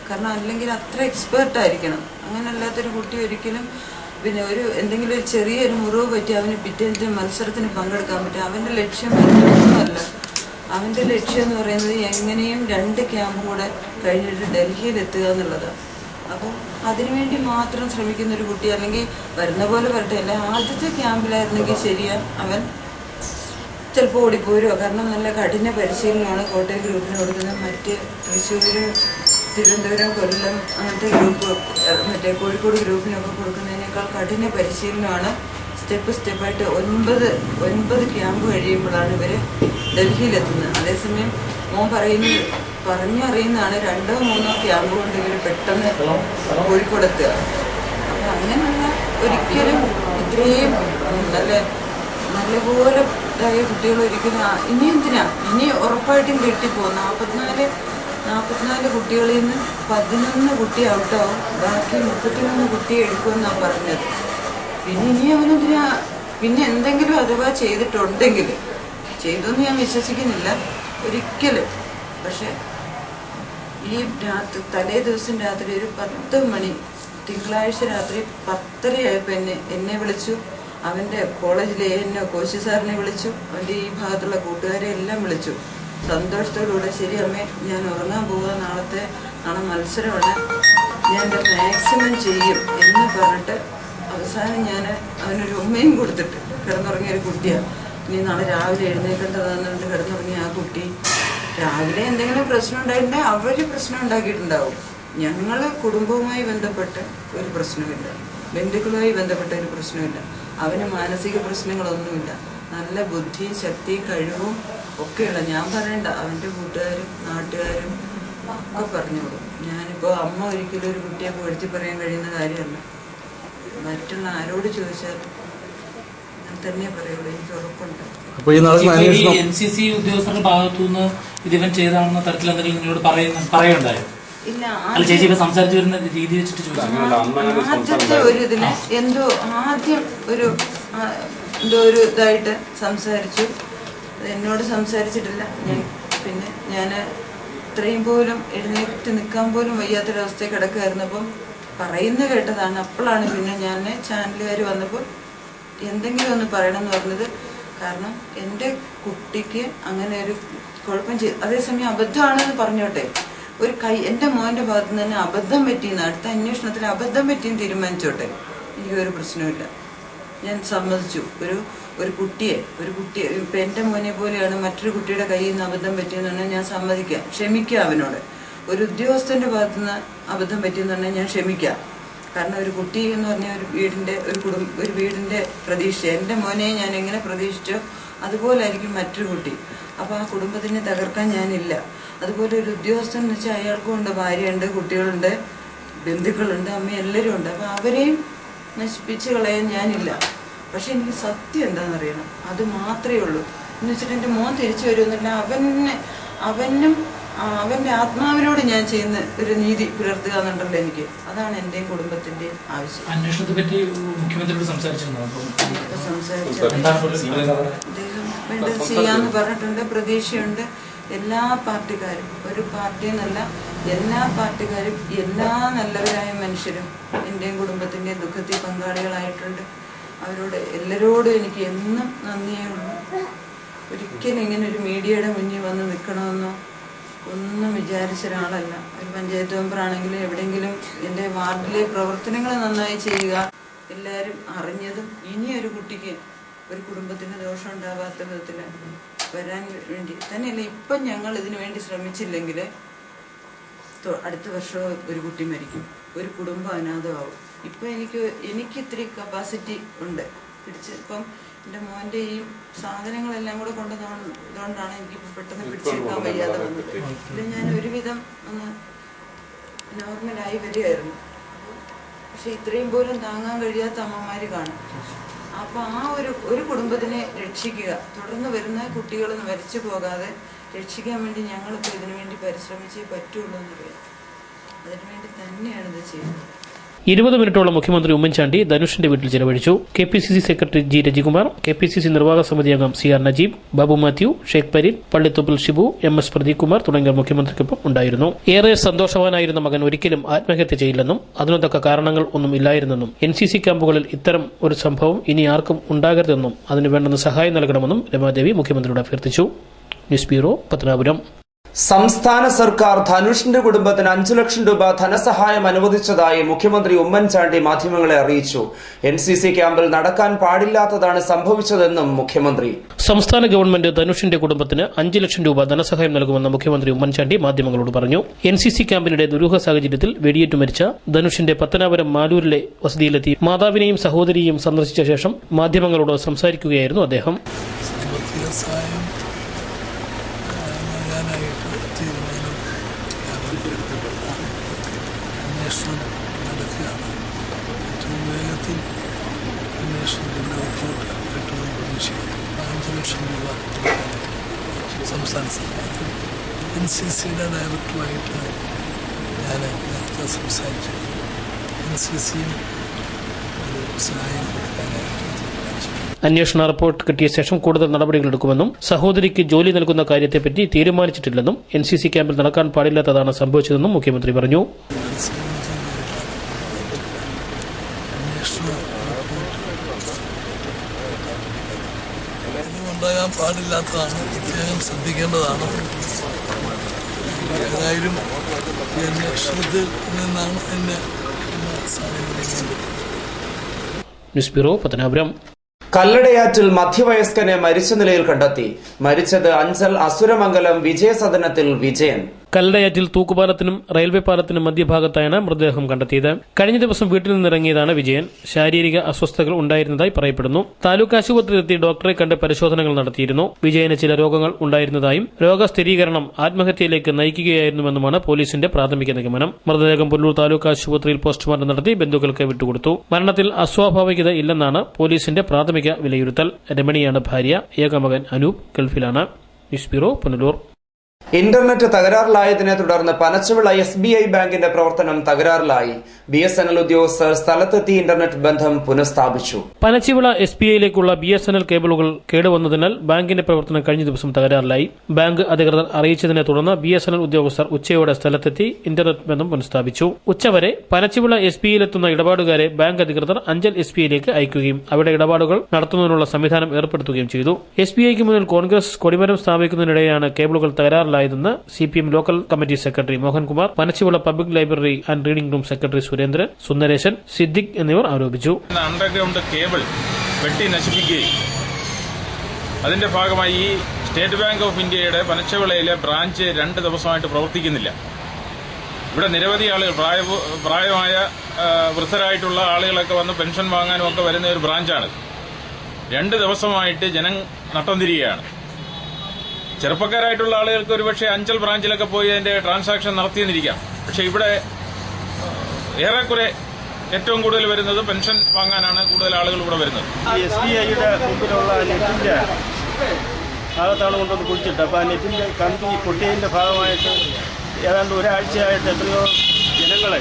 കാരണം അല്ലെങ്കിൽ അത്ര എക്സ്പേർട്ടായിരിക്കണം. അങ്ങനെ അല്ലാത്തൊരു കുട്ടി ഒരിക്കലും പിന്നെ എന്തെങ്കിലും ഒരു ചെറിയൊരു മുറിവ് പറ്റി അവന് പിറ്റേത്തെ മത്സരത്തിന് പങ്കെടുക്കാൻ പറ്റും. അവൻ്റെ ലക്ഷ്യം ഒന്നുമല്ല. അവൻ്റെ ലക്ഷ്യം എന്ന് പറയുന്നത് എങ്ങനെയും 2 ക്യാമ്പ് കൂടെ കഴിഞ്ഞിട്ട് ഡൽഹിയിലെത്തുക എന്നുള്ളതാണ്. അപ്പോൾ അതിനുവേണ്ടി മാത്രം ശ്രമിക്കുന്ന ഒരു കുട്ടി, അല്ലെങ്കിൽ വരുന്ന പോലെ വരട്ടെ, അല്ല ആദ്യത്തെ ക്യാമ്പിലായിരുന്നെങ്കിൽ ശരിയാ അവൻ ചിലപ്പോൾ ഓടിപ്പോരുമോ. കാരണം നല്ല കഠിന പരിശീലനമാണ് കോട്ടയം ഗ്രൂപ്പിന് കൊടുക്കുന്നത്. മറ്റ് തൃശ്ശൂർ, തിരുവനന്തപുരം, കൊല്ലം അങ്ങനത്തെ ഗ്രൂപ്പ്, മറ്റേ കോഴിക്കോട് ഗ്രൂപ്പിനൊക്കെ കൊടുക്കുന്നതിനേക്കാൾ കഠിന പരിശീലനമാണ്. സ്റ്റെപ്പായിട്ട് 9 ക്യാമ്പ് കഴിയുമ്പോഴാണ് ഇവർ ഡൽഹിയിലെത്തുന്നത്. അതേസമയം മോൻ പറഞ്ഞറിയുന്നതാണ് 2 or 3 ക്യാമ്പ് കൊണ്ട് ഇവർ പെട്ടെന്ന് കോഴിക്കോടെത്തുക. അപ്പം അങ്ങനെയുള്ള ഒരിക്കലും ഇത്രയും നല്ലപോലെ ഇതായ കുട്ടികൾ ഒരിക്കലും ഇനി ഉറപ്പായിട്ടും കിട്ടിപ്പോകും. 44 കുട്ടികളിൽ നിന്ന് 11 കുട്ടി ഔട്ടാവും. ബാക്കി 33 കുട്ടിയെ എടുക്കുമെന്നാണ് പറഞ്ഞത്. ഇനി പിന്നെ എന്തെങ്കിലും അഥവാ ചെയ്തിട്ടുണ്ടെങ്കിൽ, ചെയ്തൊന്നും ഞാൻ വിശ്വസിക്കുന്നില്ല ഒരിക്കലും. പക്ഷെ ഈ തലേ ദിവസം രാത്രി ഒരു 10 മണി, തിങ്കളാഴ്ച രാത്രി 10:30 എന്നെ വിളിച്ചു. അവൻ്റെ കോളേജിലെ കോശി സാറിനെ വിളിച്ചു. അവൻ്റെ ഈ ഭാഗത്തുള്ള കൂട്ടുകാരെ എല്ലാം വിളിച്ചു. സന്തോഷത്തോടുകൂടെ, ശരി അമ്മേ, ഞാൻ ഉറങ്ങാൻ പോവുക, നാളെ മത്സരമാണ്, ഞാൻ എൻ്റെ മാക്സിമം ചെയ്യും എന്ന് പറഞ്ഞിട്ട് അവസാനം ഞാൻ അവനൊരു ഉമ്മയും കൊടുത്തിട്ട് കിടന്നുറങ്ങിയൊരു കുട്ടിയാണ്. ഇനി നാളെ രാവിലെ എഴുന്നേൽക്കേണ്ടതാണെന്ന് കിടന്നുറങ്ങിയ ആ കുട്ടി രാവിലെ എന്തെങ്കിലും പ്രശ്നം ഉണ്ടായിട്ടുണ്ടെങ്കിൽ അവർ പ്രശ്നം ഉണ്ടാക്കിയിട്ടുണ്ടാവും. ഞങ്ങൾ കുടുംബവുമായി ബന്ധപ്പെട്ട് ഒരു പ്രശ്നമില്ല, ബന്ധുക്കളുമായി ബന്ധപ്പെട്ട ഒരു പ്രശ്നമില്ല. അവന് മാനസിക പ്രശ്നങ്ങളൊന്നുമില്ല. നല്ല ബുദ്ധിയും ശക്തിയും കഴിവും ഒക്കെയുള്ള, ഞാൻ പറയണ്ട, അവൻ്റെ കൂട്ടുകാരും നാട്ടുകാരും ഒക്കെ പറഞ്ഞോളൂ. ഞാനിപ്പോൾ അമ്മ ഒരിക്കലും ഒരു കുട്ടിയെ പുകഴ്ത്തി പറയാൻ കഴിയുന്ന കാര്യമല്ല. മറ്റുള്ള ആരോട് ചോദിച്ചാലും ഞാൻ തന്നെ പറയുള്ളൂ, എനിക്ക് ഉറപ്പുണ്ട്. NCC ഉദ്യോഗസ്ഥരുടെ ഭാഗത്തുനിന്ന് ഇതിവൻ ചെയ്താണെന്ന തരത്തിൽ എന്തെങ്കിലും നിങ്ങളോട് പറയുണ്ടായോ? ഇല്ല, ചേച്ചി സംസാരിച്ചു വരുന്ന രീതി വെച്ചിട്ട് ആദ്യത്തെ ഒരു ഇതിന് എന്തോ ആദ്യം ഒരു ഇതായിട്ട് സംസാരിച്ചു. എന്നോട് സംസാരിച്ചിട്ടില്ല. പിന്നെ ഞാൻ ഇത്രയും പോലും എഴുന്നേറ്റ് നിൽക്കാൻ പോലും വയ്യാത്തൊരവസ്ഥയിൽ കിടക്കുകയായിരുന്നപ്പം പറയുന്ന കേട്ടതാണ്. അപ്പോഴാണ് പിന്നെ ഞാൻ ചാനലുകാർ വന്നപ്പോൾ എന്തെങ്കിലും ഒന്ന് പറയണമെന്ന് പറഞ്ഞത്. കാരണം എൻ്റെ കുട്ടിക്ക് അങ്ങനെ ഒരു കുഴപ്പം അതേസമയം അബദ്ധമാണെന്ന് പറഞ്ഞോട്ടെ, എൻ്റെ മോൻ്റെ ഭാഗത്ത് നിന്ന് തന്നെ അബദ്ധം പറ്റിയെന്ന്, അടുത്ത അന്വേഷണത്തിൽ അബദ്ധം പറ്റിയെന്ന് തീരുമാനിച്ചോട്ടെ, എനിക്കൊരു പ്രശ്നമില്ല. ഞാൻ സമ്മതിച്ചു. ഒരു കുട്ടിയെ ഇപ്പം എൻ്റെ മോനെ പോലെയാണ് മറ്റൊരു കുട്ടിയുടെ കയ്യിൽ നിന്ന് അബദ്ധം പറ്റിയെന്ന് പറഞ്ഞാൽ ഞാൻ സമ്മതിക്കാം, ക്ഷമിക്കാം അവനോട്. ഒരു ഉദ്യോഗസ്ഥൻ്റെ ഭാഗത്തുനിന്ന് അബദ്ധം പറ്റിയെന്ന് പറഞ്ഞാൽ ഞാൻ ക്ഷമിക്കാം. കാരണം ഒരു കുട്ടി എന്ന് പറഞ്ഞാൽ ഒരു വീടിൻ്റെ പ്രതീക്ഷ. എൻ്റെ മോനെ ഞാൻ എങ്ങനെ പ്രതീക്ഷിച്ചോ അതുപോലെ ആയിരിക്കും മറ്റൊരു കുട്ടി. അപ്പോൾ ആ കുടുംബത്തിനെ തകർക്കാൻ ഞാനില്ല. അതുപോലെ ഒരു ഉദ്യോഗസ്ഥൻ എന്ന് വെച്ചാൽ അയാൾക്കും ഉണ്ട്, ഭാര്യയുണ്ട്, കുട്ടികളുണ്ട്, ബന്ധുക്കളുണ്ട്, അമ്മ എല്ലാവരും ഉണ്ട്. അപ്പോൾ അവരെയും നശിപ്പിച്ച് കളയാൻ ഞാനില്ല. പക്ഷെ എനിക്ക് സത്യം എന്താണെന്നറിയണം, അത് മാത്രമേ ഉള്ളൂ. എന്ന് വെച്ചിട്ട് എൻ്റെ മോൻ തിരിച്ചു വരുമെന്നില്ല, അവനും അവൻ്റെ ആത്മാവിനോട് ഞാൻ ചെയ്യുന്ന ഒരു നീതി പുലർത്തുക എന്നുണ്ടല്ലോ എനിക്ക്. അതാണ് എൻ്റെയും കുടുംബത്തിൻ്റെയും ആവശ്യം. അന്വേഷണത്തെ പറ്റി മുഖ്യമന്ത്രിയോട് സംസാരിച്ചിട്ടുണ്ടോ? വേണ്ടത് ചെയ്യാന്ന് പറഞ്ഞിട്ടുണ്ട്. പ്രതീക്ഷയുണ്ട്. എല്ലാ പാർട്ടിക്കാരും, ഒരു പാർട്ടി എന്നല്ല, എല്ലാ പാർട്ടിക്കാരും, എല്ലാ നല്ലവരായ മനുഷ്യരും എൻ്റെയും കുടുംബത്തിൻ്റെയും ദുഃഖത്തിൽ പങ്കാളികളായിട്ടുണ്ട്. അവരോട് എല്ലാവരോടും എനിക്ക് എന്നും നന്ദിയേ ഉള്ളൂ. ഒരിക്കലും ഇങ്ങനെ ഒരു മീഡിയയുടെ മുന്നിൽ വന്ന് നിൽക്കണമെന്നോ ഒന്നും വിചാരിച്ച ഒരാളല്ല. ഒരു പഞ്ചായത്ത് മെമ്പറാണെങ്കിലും എവിടെയെങ്കിലും എൻ്റെ വാർഡിലെ പ്രവർത്തനങ്ങൾ നന്നായി ചെയ്യുക, എല്ലാവരും അറിഞ്ഞതും ഇനിയൊരു കുട്ടിക്ക് ഒരു കുടുംബത്തിന് ദോഷം ഉണ്ടാവാത്ത വിധത്തിൽ വരാൻ വേണ്ടി തന്നെയല്ല. ഇപ്പം ഞങ്ങൾ ഇതിനു വേണ്ടി ശ്രമിച്ചില്ലെങ്കിൽ അടുത്ത വർഷം ഒരു കുട്ടി മരിക്കും, ഒരു കുടുംബം അനാഥമാവും. ഇപ്പം എനിക്ക് ഇത്തിരി കപ്പാസിറ്റി ഉണ്ട് ഇപ്പം എൻ്റെ മോൻ്റെ ഈ സാധനങ്ങളെല്ലാം കൂടെ കൊണ്ടുവന്നതുകൊണ്ടാണ് എനിക്കിപ്പോൾ പെട്ടെന്ന് പിടിച്ചെടുക്കാൻ വയ്യാതെ വന്നത്. ഇത് ഞാൻ ഒരുവിധം ഒന്ന് നോർമലായി വരികയായിരുന്നു. പക്ഷെ ഇത്രയും പോലും താങ്ങാൻ കഴിയാത്ത അമ്മമാർ കാണും. അപ്പോൾ ആ ഒരു കുടുംബത്തിനെ രക്ഷിക്കുക, തുടർന്ന് വരുന്ന കുട്ടികൾ മരിച്ചു പോകാതെ രക്ഷിക്കാൻ വേണ്ടി ഞങ്ങളിപ്പോൾ ഇതിനു വേണ്ടി പരിശ്രമിച്ചേ പറ്റുള്ളൂ എന്നറിയാം. അതിനുവേണ്ടി തന്നെയാണ് ഇത് ചെയ്യുന്നത്. 20 മിനിറ്റോളം മുഖ്യമന്ത്രി ഉമ്മൻചാണ്ടി ധനുഷിന്റെ വീട്ടിൽ ചെലവഴിച്ചു. KPCC secretary G. Rajikumar, KPCC നിർവാഹക സമിതി അംഗം CR നജീബ്, ബാബു മാത്യു, ഷേഖ് പരീദ്, പള്ളിത്തൊപ്പിൽ ഷിബു, MS പ്രദീപ് കുമാർ തുടങ്ങിയവർ മുഖ്യമന്ത്രിക്കൊപ്പം ഉണ്ടായിരുന്നു. ഏറെ സന്തോഷവാനായിരുന്ന മകൻ ഒരിക്കലും ആത്മഹത്യ ചെയ്യില്ലെന്നും അതിനു തക്ക കാരണങ്ങൾ ഒന്നും ഇല്ലായിരുന്നെന്നും NCC ക്യാമ്പുകളിൽ ഇത്തരം ഒരു സംഭവം ഇനി ആർക്കും ഉണ്ടാകരുതെന്നും അതിനു വേണ്ടുന്ന സഹായം നൽകണമെന്നും രമാദേവി മുഖ്യമന്ത്രിയോട് അഭ്യർത്ഥിച്ചു. News bureau, Pathanapuram. സംസ്ഥാന സർക്കാർ ധനുഷിന്റെ കുടുംബത്തിന് 5 ലക്ഷം രൂപ ധനസഹായം അനുവദിച്ചതായി മുഖ്യമന്ത്രി ഉമ്മൻചാണ്ടി മാധ്യമങ്ങളെ അറിയിച്ചു. NCC ക്യാമ്പിൽ നടക്കാൻ പാടില്ലാത്തതാണ് സംഭവിച്ചതെന്നും മുഖ്യമന്ത്രി. സംസ്ഥാന ഗവൺമെന്റ് ധനുഷിന്റെ കുടുംബത്തിന് 5 ലക്ഷം രൂപ ധനസഹായം നൽകുമെന്ന് മുഖ്യമന്ത്രി ഉമ്മൻചാണ്ടി മാധ്യമങ്ങളോട് പറഞ്ഞു. NCC ക്യാമ്പിനിടെ ദുരൂഹ സാഹചര്യത്തിൽ വെടിയേറ്റു മരിച്ച ധനുഷിന്റെ പത്തനാപുരം മാലൂരിലെ വസതിയിലെത്തി മാതാവിനെയും സഹോദരിയെയും സന്ദർശിച്ച ശേഷം മാധ്യമങ്ങളോട് സംസാരിക്കുകയായിരുന്നു അദ്ദേഹം. അന്വേഷണം നടക്കുകയാണ്. ഏറ്റവും വേഗത്തിൽ അന്വേഷണത്തിൻ്റെ റിപ്പോർട്ട് കിട്ടുമെന്ന് പ്രതീക്ഷിക്കുന്നു. 5 ലക്ഷം രൂപ സംസ്ഥാന സർക്കാർ NCCയുടെ ഡയറക്ടറുമായിട്ട് ഞാൻ നേരത്തെ സംസാരിച്ചു. NCCയും ഒരു സഹായം കൊടുക്കാനായിട്ട് അന്വേഷണ റിപ്പോർട്ട് കിട്ടിയ ശേഷം കൂടുതൽ നടപടികളെടുക്കുമെന്നും സഹോദരിക്ക് ജോലി നൽകുന്ന കാര്യത്തെപ്പറ്റി തീരുമാനിച്ചിട്ടില്ലെന്നും NCC ക്യാമ്പിൽ നടക്കാൻ പാടില്ലാത്തതാണ് സംഭവിച്ചതെന്നും മുഖ്യമന്ത്രി പറഞ്ഞു. ഉണ്ടാകാൻ പാടില്ലാത്തതാണ്, പ്രത്യേകം ശ്രദ്ധിക്കേണ്ടതാണ്. ഏതായാലും ഈ അന്വേഷണത്തിൽ നിന്നാണ് എന്നെ ന്യൂസ് ബ്യൂറോ, പത്തനാപുരം. കല്ലടയാറ്റിൽ മധ്യവയസ്കനെ മരിച്ച നിലയിൽ കണ്ടെത്തി. മരിച്ചത് അഞ്ചൽ അസുരമംഗലം വിജയസദനത്തിൽ വിജയൻ. കല്ലടയാറ്റിൽ തൂക്കുപാലത്തിനും റെയിൽവേ പാലത്തിനും മധ്യഭാഗത്തായാണ് മൃതദേഹം കണ്ടെത്തിയത്. കഴിഞ്ഞ ദിവസം വീട്ടിൽ നിന്നിറങ്ങിയതാണ് വിജയൻ. ശാരീരിക അസ്വസ്ഥതകൾ ഉണ്ടായിരുന്നതായി പറയപ്പെടുന്നു. താലൂക്ക് ആശുപത്രിയിലെത്തി ഡോക്ടറെ കണ്ട് പരിശോധനകൾ നടത്തിയിരുന്നു. വിജയന് ചില രോഗങ്ങൾ ഉണ്ടായിരുന്നതായും രോഗസ്ഥിരീകരണം ആത്മഹത്യയിലേക്ക് നയിക്കുകയായിരുന്നുവെന്നുമാണ് പോലീസിന്റെ പ്രാഥമിക നിഗമനം. മൃതദേഹം പുനലൂർ താലൂക്ക് ആശുപത്രിയിൽ പോസ്റ്റ്മോർട്ടം നടത്തി ബന്ധുക്കൾക്ക് വിട്ടുകൊടുത്തു. മരണത്തിൽ അസ്വാഭാവികത ഇല്ലെന്നാണ് പോലീസിന്റെ പ്രാഥമിക വിലയിരുത്തൽ. രമണിയാണ് ഭാര്യ. ഏകമകൻ അനൂപ് ഗൾഫിലാണ്. News bureau, Punalur. ഇന്റർനെറ്റ് തകരാറിലായതിനെ തുടർന്ന് പനച്ചവിള SBI ബാങ്കിന്റെ പ്രവർത്തനം തകരാറിലായി. BSNL ഉദ്യോഗസ്ഥർ സ്ഥലത്തെത്തി ഇന്റർനെറ്റ് ബന്ധം പുനഃസ്ഥാപിച്ചു. പനച്ചിവിള SBIയിലേക്കുള്ള BSNL കേബിളുകൾ കേടുവന്നതിനാൽ ബാങ്കിന്റെ പ്രവർത്തനം കഴിഞ്ഞ ദിവസം തകരാറിലായി. ബാങ്ക് അധികൃതർ അറിയിച്ചതിനെ തുടർന്ന് BSNL ഉദ്യോഗസ്ഥർ ഉച്ചയോടെ സ്ഥലത്തെത്തി ഇന്റർനെറ്റ് ബന്ധം പുനഃസ്ഥാപിച്ചു. ഉച്ചവരെ പനച്ചിവിള SBIയിലെത്തുന്ന ഇടപാടുകാരെ ബാങ്ക് അധികൃതർ അഞ്ചൽ SBIയിലേക്ക് അയക്കുകയും അവിടെ ഇടപാടുകൾ നടത്തുന്നതിനുള്ള സംവിധാനം ഏർപ്പെടുത്തുകയും ചെയ്തു. SBIക്ക് മുന്നിൽ കോൺഗ്രസ് കൊടിമരം സ്ഥാപിക്കുന്നതിനിടെയാണ് കേബിളുകൾ തകരാറിലായതെന്ന് CPM local committee secretary Mohankumar, Panachivila public library and reading room secretary Surendran, Sundaresan, Siddique എന്നിവർ ആരോപിച്ചു. അണ്ടർഗ്രൗണ്ട് കേബിൾ വെട്ടി നശിപ്പിക്കുകയും അതിന്റെ ഭാഗമായി ഈ സ്റ്റേറ്റ് ബാങ്ക് ഓഫ് ഇന്ത്യയുടെ പനച്ചവിളയിലെ ബ്രാഞ്ച് 2 ദിവസമായിട്ട് പ്രവർത്തിക്കുന്നില്ല. ഇവിടെ നിരവധി ആളുകൾ പ്രായമായ വൃദ്ധരായിട്ടുള്ള ആളുകളൊക്കെ വന്ന് പെൻഷൻ വാങ്ങാനും ഒക്കെ വരുന്ന ഒരു ബ്രാഞ്ചാണ്. 2 ദിവസമായിട്ട് ജനം നട്ടം തിരികെയാണ്. ചെറുപ്പക്കാരായിട്ടുള്ള ആളുകൾക്ക് ഒരുപക്ഷെ അഞ്ചൽ ബ്രാഞ്ചിലൊക്കെ പോയി അതിന്റെ ട്രാൻസാക്ഷൻ നടത്തിയെന്നിരിക്കാം. പക്ഷെ ഇവിടെ ഏറെക്കുറെ ഏറ്റവും കൂടുതൽ വരുന്നത് പെൻഷൻ വാങ്ങാനാണ് കൂടുതൽ ആളുകൾ ഇവിടെ വരുന്നത്. SBIയുടെ മുമ്പിലുള്ള നെറ്റിന്റെ ഭാഗത്താണ് കൊണ്ടുവന്ന് കുഴിച്ചിട്ട്. അപ്പോൾ ആ നെറ്റിന്റെ കമ്പി പൊട്ടിയതിന്റെ ഭാഗമായിട്ട് ഏതാണ്ട് ഒരാഴ്ചയായിട്ട് എത്രയോ ജനങ്ങളെ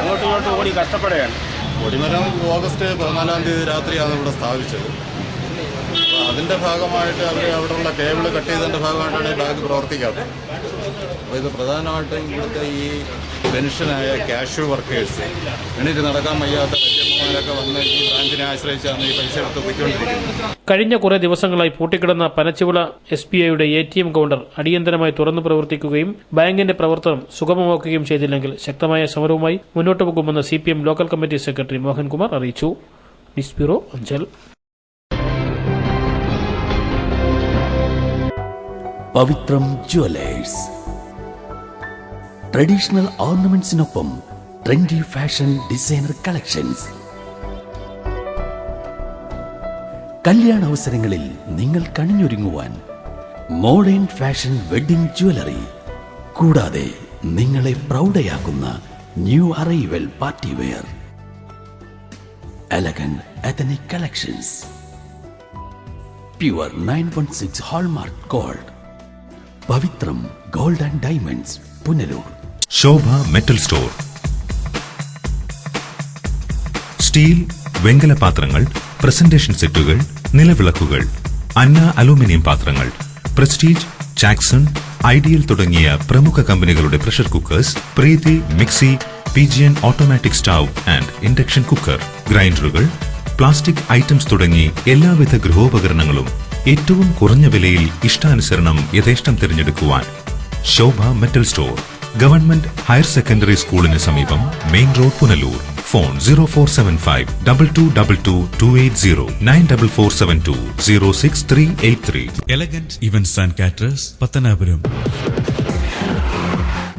അങ്ങോട്ടും ഇങ്ങോട്ടും ഓടി കഷ്ടപ്പെടുകയാണ്. കൊടിമരം ഓഗസ്റ്റ് 14-ാം തീയതി രാത്രിയാണ് ഇവിടെ സ്ഥാപിച്ചത്. അതിന്റെ ഭാഗമായിട്ട് അവർ അവിടെയുള്ള കേബിൾ കട്ട് ചെയ്തതിന്റെ ഭാഗമായിട്ടാണ് ഈ ബാങ്ക് പ്രവർത്തിക്കാത്തത്. അപ്പോൾ ഇത് പ്രധാനമായിട്ടും ഇവിടുത്തെ ഈ പെൻഷനായ കാഷ്യൂ വർക്കേഴ്സ്, എണീറ്റ് നടക്കാൻ വയ്യാത്ത വല്യമ്മമാരൊക്കെ വന്ന് ഈ ബ്രാഞ്ചിനെ ആശ്രയിച്ചാണ് ഈ പൈസ എടുത്ത് പൊയ്ക്കൊണ്ടിരിക്കുന്നത്. കഴിഞ്ഞ കുറെ ദിവസങ്ങളായി പൂട്ടിക്കിടന്ന പനച്ചിവിള SBIയുടെ ATM കൌണ്ടർ അടിയന്തരമായി തുറന്നു പ്രവർത്തിക്കുകയും ബാങ്കിന്റെ പ്രവർത്തനം സുഗമമാക്കുകയും ചെയ്തില്ലെങ്കിൽ ശക്തമായ സമരവുമായി മുന്നോട്ടു പോകുമെന്ന് CPM local committee secretary Mohankumar അറിയിച്ചു. News bureau, Anchal. Pavithram jewellers traditional ഓർണമെന്റ്സിനൊപ്പം ട്രെൻഡി ഫാഷൻ ഡിസൈനർ കളക്ഷൻസ്. കല്യാണ അവസരങ്ങളിൽ നിങ്ങൾ കണിഞ്ഞൊരുങ്ങുവാൻ മോഡേൺ ഫാഷൻ വെഡിംഗ് ജ്വല്ലറി, കൂടാതെ നിങ്ങളെ പ്രൗഢയാക്കുന്ന new arrival party wear, elegant ethnic collections, pure 916 hallmark gold. Pavithram gold and diamonds, Punalur. Shobha metal store. Steel, വെങ്കല പാത്രങ്ങൾ, പ്രസന്റേഷൻ സെറ്റുകൾ, നിലവിളക്കുകൾ, അന്ന അലൂമിനിയം പാത്രങ്ങൾ, പ്രസ്റ്റീജ്, ജാക്സൺ, ഐഡിയൽ തുടങ്ങിയ പ്രമുഖ കമ്പനികളുടെ pressure cookers, Preethi mixie, pigeon automatic stove and induction cooker, ഗ്രൈൻഡറുകൾ, പ്ലാസ്റ്റിക് ഐറ്റംസ് തുടങ്ങി എല്ലാവിധ ഗൃഹോപകരണങ്ങളും ഏറ്റവും കുറഞ്ഞ വിലയിൽ ഇഷ്ടാനുസരണം യഥേഷ്ടം തിരഞ്ഞെടുക്കുവാൻ Shobha metal store, government higher secondary സ്കൂളിന് സമീപം, main road, Punalur. Phone 0475 2222 280 94472 06383. Elegant events and caterers, Pathanapuram.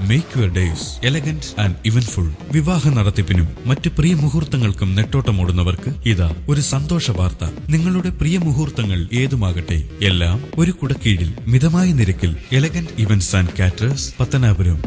Make your days elegant and eventful. വിവാഹ നടത്തിപ്പിനും മറ്റ് പ്രിയ മുഹൂർത്തങ്ങൾക്കും നെട്ടോട്ടമോടുന്നവർക്ക് ഇതാ ഒരു സന്തോഷ വാർത്ത. നിങ്ങളുടെ പ്രിയ മുഹൂർത്തങ്ങൾ ഏതുമാകട്ടെ, എല്ലാം ഒരു കുടക്കീഴിൽ മിതമായ നിരക്കിൽ. Elegant events and caterers, Pathanapuram.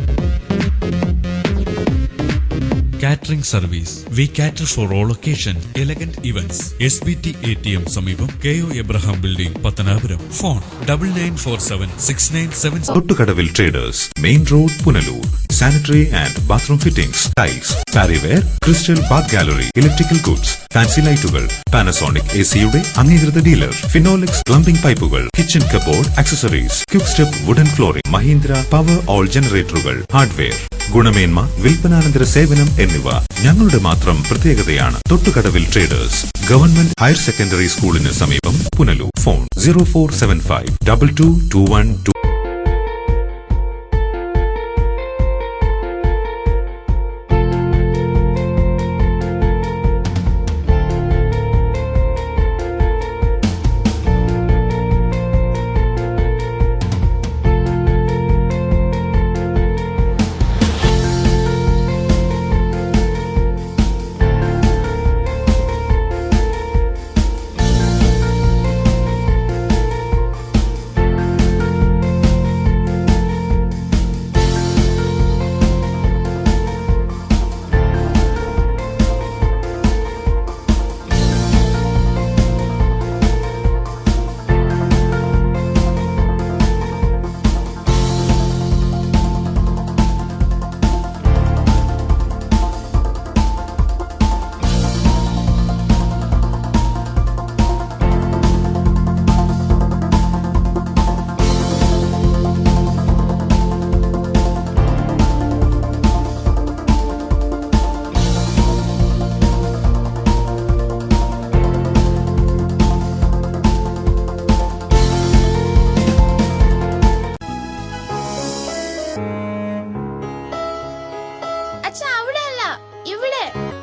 Catering service. We cater for all occasions. Elegant events. SBT ATM സമീപം, KO Abraham Building, Pathanapuram. Phone 99476977. Thottukadavil traders, main road, Punalur. Sanitary and bathroom fittings, tiles, Parryware, crystal bath gallery, electrical goods, fancy ലൈറ്റുകൾ, പാനസോണിക് AC-യുടെ അംഗീകൃത ഡീലർ, ഫിനോലിക്സ് പ്ലംബിംഗ് പൈപ്പുകൾ, kitchen cupboard accessories, quick step wooden flooring, Mahindra Powerol ജനറേറ്ററുകൾ, ഹാർഡ്വെയർ, ഗുണമേന്മ, വിൽപ്പനാനന്തര സേവനം എന്നിവ ഞങ്ങളുടെ മാത്രം പ്രത്യേകതയാണ്. Thottukadavil traders, government higher secondary സ്കൂളിന് സമീപം, പുനലൂർ. ഫോൺ 0475 2221.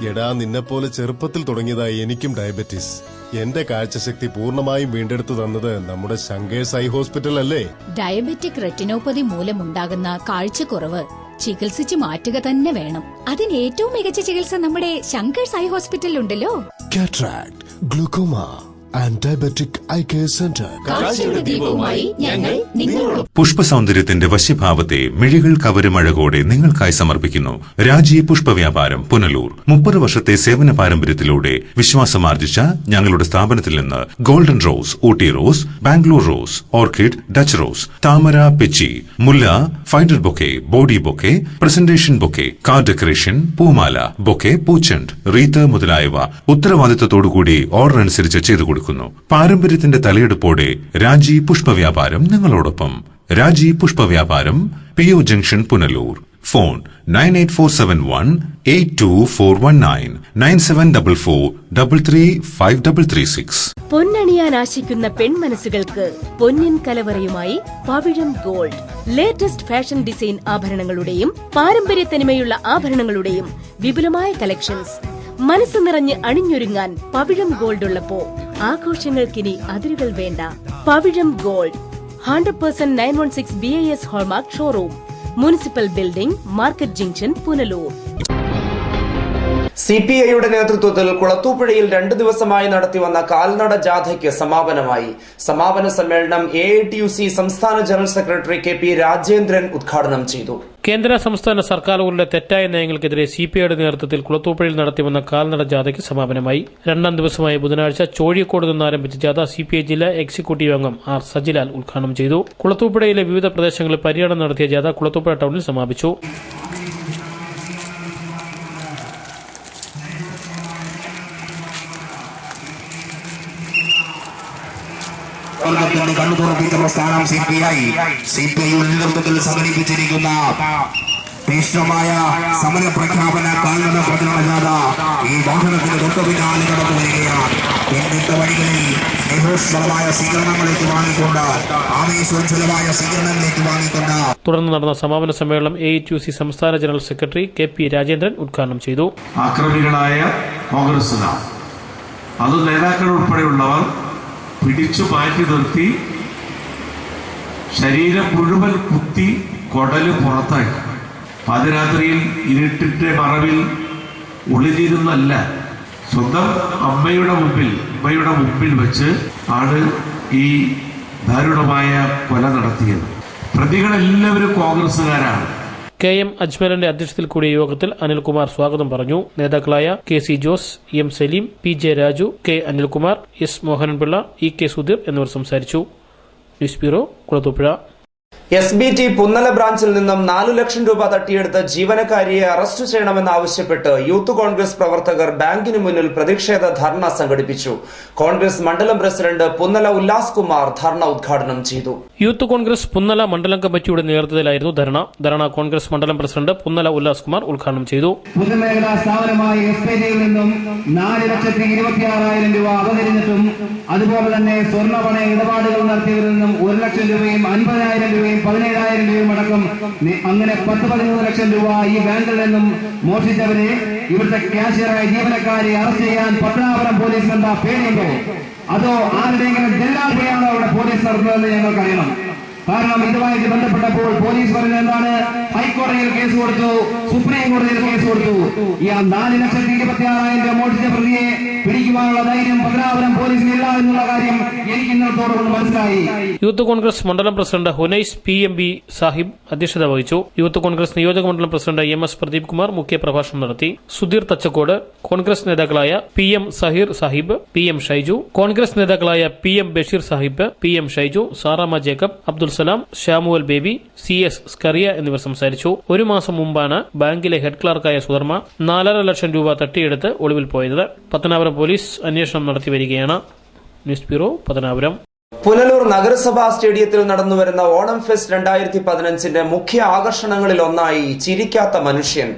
എടാ, നിന്നെപ്പോലെ ചെറുപ്പത്തിൽ തുടങ്ങിയതായി എനിക്കും ഡയബറ്റീസ്. എന്റെ കാഴ്ചശക്തി പൂർണ്ണമായും വീണ്ടെടുത്തു തന്നത് നമ്മുടെ ശങ്കേഴ്സ് ഐ ഹോസ്പിറ്റൽ അല്ലേ? ഡയബറ്റിക് റെറ്റിനോപ്പതി മൂലമുണ്ടാകുന്ന കാഴ്ചക്കുറവ് ചികിത്സിച്ച് മാറ്റുക തന്നെ വേണം. അതിന് ഏറ്റവും മികച്ച ചികിത്സ നമ്മുടെ ശങ്കേഴ്സ് ഐ ഹോസ്പിറ്റലിൽ ഉണ്ടല്ലോ. Cataract, glaucoma and diabetic eye care centre. പുഷ്പസൗന്ദര്യത്തിന്റെ വശ്യഭാവത്തെ മിഴികൾ കവരുമഴകോടെ നിങ്ങൾക്കായി സമർപ്പിക്കുന്നു രാജി പുഷ്പവ്യാപാരം പുനലൂർ. 30 വർഷത്തെ സേവന പാരമ്പര്യത്തിലൂടെ വിശ്വാസമാർജിച്ച ഞങ്ങളുടെ സ്ഥാപനത്തിൽ നിന്ന് golden rose, Ooty rose, Bangalore rose, orchid, Dutch rose, താമര, പിച്ചി, മുല്ല, ഫൈഡർ bouquet, body bouquet, presentation bouquet, car decoration, പൂമാല, ബൊക്കെ, പൂച്ചെണ്ട്, റീത്ത് മുതലായവ ഉത്തരവാദിത്തത്തോടുകൂടി ഓർഡർ അനുസരിച്ച് ചെയ്തു കൊടുക്കുന്നു. പാരമ്പര്യത്തിന്റെ തലയെടുപ്പോടെ രാജി പുഷ്പവ്യാപാരം നിങ്ങളോടൊപ്പം. രാജി പുഷ്പവ്യാപാരം, PO ജംഗ്ഷൻ, പുനലൂർ. ഫോൺ 9847182419 9744335336. പൊന്നണിയാൻ ആശിക്കുന്ന പെൺമനസ്സുകൾക്ക് പൊന്നിൻ കലവറയുമായി പവിഴം ഗോൾഡ്. ലേറ്റസ്റ്റ് ഫാഷൻ ഡിസൈൻ ആഭരണങ്ങളുടെയും പാരമ്പര്യ തനിമയുള്ള ആഭരണങ്ങളുടെയും വിപുലമായ കളക്ഷൻസ്. മനസ്സ് നിറഞ്ഞ് അണിഞ്ഞൊരുങ്ങാൻ പവിഴം ഗോൾഡ് ഉള്ളപ്പോ ആഘോഷങ്ങൾക്കിനി അതിരുകൾ വേണ്ട. Pavizham gold 100% 916 BIS hallmark showroom, municipal building, market junction, Punalur. CPIയുടെ നേതൃത്വത്തിൽ കുളത്തൂപ്പുഴയിൽ 2 ദിവസമായി നടത്തിവന്ന കാൽനട ജാഥയ്ക്ക് സമാപനമായി. സമാപന സമ്മേളനം AITUC സംസ്ഥാന ജനറൽ സെക്രട്ടറി KP രാജേന്ദ്രൻ ഉദ്ഘാടനം ചെയ്തു. കേന്ദ്ര സംസ്ഥാന സർക്കാരുകളുടെ തെറ്റായ നയങ്ങൾക്കെതിരെ CPIയുടെ നേതൃത്വത്തിൽ കുളത്തൂപ്പുഴയിൽ നടത്തിവന്ന കാൽനട ജാഥയ്ക്ക് സമാപനമായി. 2ാം ദിവസമായ ബുധനാഴ്ച ചോഴിക്കോട് നിന്ന് ആരംഭിച്ച ജാഥ CPI ജില്ലാ എക്സിക്യൂട്ടീവ് അംഗം R സജിലാൽ ഉദ്ഘാടനം ചെയ്തു. കുളത്തൂപ്പുഴയിലെ വിവിധ പ്രദേശങ്ങളിൽ പര്യടനം നടത്തിയ ജാഥ കുളത്തൂപ്പുഴ ടൌണിൽ സമാപിച്ചു. കണ്ണു തുറപ്പിച്ച പ്രസ്ഥാനം CPIയുടെ നേതൃത്വത്തിൽ സംഘടിപ്പിച്ചിരിക്കുന്ന തീക്ഷ്ണമായ സമര പ്രഖ്യാപന കാൽനട പ്രചരണ ജാഥ ഈ വാഹനത്തിന് തൊട്ടു പിന്നാലെ കടന്നു വരികയാണ്. പിന്നിട്ട വഴികളിൽ സ്നേഹോഷ്മളമായ സ്വീകരണങ്ങളിലേക്ക് വാങ്ങിക്കൊണ്ട് ആവേശോജ്വലമായ സ്വീകരണങ്ങളിലേക്ക് വാങ്ങിക്കൊണ്ട് തുടർന്ന് നടന്ന സമാപന സമ്മേളനം AITUC സംസ്ഥാന ജനറൽ സെക്രട്ടറി KP രാജേന്ദ്രൻ ഉദ്ഘാടനം ചെയ്തു. ആക്രമികളായ കോൺഗ്രസുകാർ, അത് നേതാക്കൾ ഉൾപ്പെടെയുള്ളവർ പിടിച്ചു മാറ്റി നിർത്തി ശരീരം മുഴുവൻ കുത്തി കൊടല് പുറത്താക്കി. പാതിരാത്രിയിൽ ഇരുട്ടിന്റെ മറവിൽ ഒളിഞ്ഞിരുന്നല്ല, സ്വന്തം അമ്മയുടെ മുമ്പിൽ വെച്ച് ആണ് ഈ ദാരുണമായ കൊല നടത്തിയത്. പ്രതികളെല്ലാവരും കോൺഗ്രസുകാരാണ്. KM അജ്മലിന്റെ അധ്യക്ഷതയിൽ കൂടിയ യോഗത്തിൽ അനിൽകുമാർ സ്വാഗതം പറഞ്ഞു. നേതാക്കളായ KC Jose, M Saleem, PJ Raju, K Anilkumar, S Mohanan Pillai, EK Sudheer എന്നിവർ സംസാരിച്ചു. News bureau, Kulathupuzha. SBT Punnala ബ്രാഞ്ചിൽ നിന്നും 4 ലക്ഷം രൂപ തട്ടിയെടുത്ത ജീവനക്കാരിയെ അറസ്റ്റ് ചെയ്യണമെന്നാവശ്യപ്പെട്ട് യൂത്ത് കോൺഗ്രസ് പ്രവർത്തകർ ബാങ്കിന് മുന്നിൽ പ്രതിഷേധ ധർണ സംഘടിപ്പിച്ചു. കോൺഗ്രസ് മണ്ഡലം പ്രസിഡന്റ് പുന്നല ഉല്ലാസ് കുമാർ ധർണ ഉദ്ഘാടനം ചെയ്തു. യൂത്ത് കോൺഗ്രസ് പുന്നല മണ്ഡലം കമ്മിറ്റിയുടെ നേതൃത്വത്തിലായിരുന്നു ധർണ കോൺഗ്രസ് മണ്ഡലം പ്രസിഡന്റ് പുന്നല ഉല്ലാസ് കുമാർ ഉദ്ഘാടനം ചെയ്തു. പൊതുമേഖലാ സ്ഥാപനമായ SBTയിൽ നിന്നും 4,26,000 രൂപ അപഹരിച്ചിട്ടും അതുപോലെ തന്നെ സ്വർണ്ണപണ ഇടപാടുകൾ നടത്തിയവരിൽ നിന്നും 1 ലക്ഷം രൂപയും 50,000 രൂപയും 17,000 രൂപയും അടക്കം അങ്ങനെ 10-13 ലക്ഷം രൂപ ഈ ബാങ്കിൽ നിന്നും മോഷ്ടിച്ചവരെ ഇവിടുത്തെ ക്യാഷ്യറായ ജീവനക്കാരെ അറസ്റ്റ് ചെയ്യാൻ പത്തനാപുരം പോലീസ് എന്താ പേടിയുണ്ടോ? അതോ ആരുടെയെങ്കിലും ജല്ലാഭയാണോ അവിടെ പോലീസ് നടത്തുന്നതെന്ന് ഞങ്ങൾക്കറിയണം. കാരണം ഇതുമായിട്ട് ബന്ധപ്പെട്ടപ്പോൾ പോലീസ് പറയുന്നത് എന്താണ്? ഹൈക്കോടതിയിൽ കേസ് കൊടുത്തു, സുപ്രീം കോടതിയിൽ കേസ് കൊടുത്തു. ഈ 4,26,000 രൂപ മോഷ്ടിച്ച പ്രതിയെ പിടിക്കുവാനുള്ള ധൈര്യം പത്തനാപുരം പോലീസിനില്ല എന്നുള്ള കാര്യം എനിക്ക് ഇന്നത്തോടുകൂടി മനസ്സിലായി. യൂത്ത് കോൺഗ്രസ് മണ്ഡലം പ്രസിഡന്റ് ഹുനൈസ് PMB സാഹിബ് അധ്യക്ഷത വഹിച്ചു. യൂത്ത് കോൺഗ്രസ് നിയോജക മണ്ഡലം പ്രസിഡന്റ് MS പ്രദീപ് കുമാർ മുഖ്യ പ്രഭാഷണം നടത്തി. സുധീർ തച്ചക്കോട്, കോൺഗ്രസ് നേതാക്കളായ PM സഹീർ സാഹിബ്, PM ഷൈജു, കോൺഗ്രസ് നേതാക്കളായ PM Basheer Sahib, PM Shaiju, Saramma Jacob, Abdul Salam, Samuel Baby, CS Scaria എന്നിവർ സംസാരിച്ചു. 1 മാസം മുമ്പാണ് ബാങ്കിലെ ഹെഡ് ക്ലർക്കായ സുധർമ്മ 4.5 ലക്ഷം രൂപ തട്ടിയെടുത്ത് ഒളിവിൽ പോയത്. പത്തനാപുരം പോലീസ് അന്വേഷണം നടത്തി വരികയാണ്. News bureau, Pathanapuram. പുനലൂർ നഗരസഭാ സ്റ്റേഡിയത്തിൽ നടന്നുവരുന്ന ഓണം ഫെസ്റ്റ് 2015 മുഖ്യ ആകർഷണങ്ങളിൽ ഒന്നായി ചിരിക്കാത്ത മനുഷ്യൻ.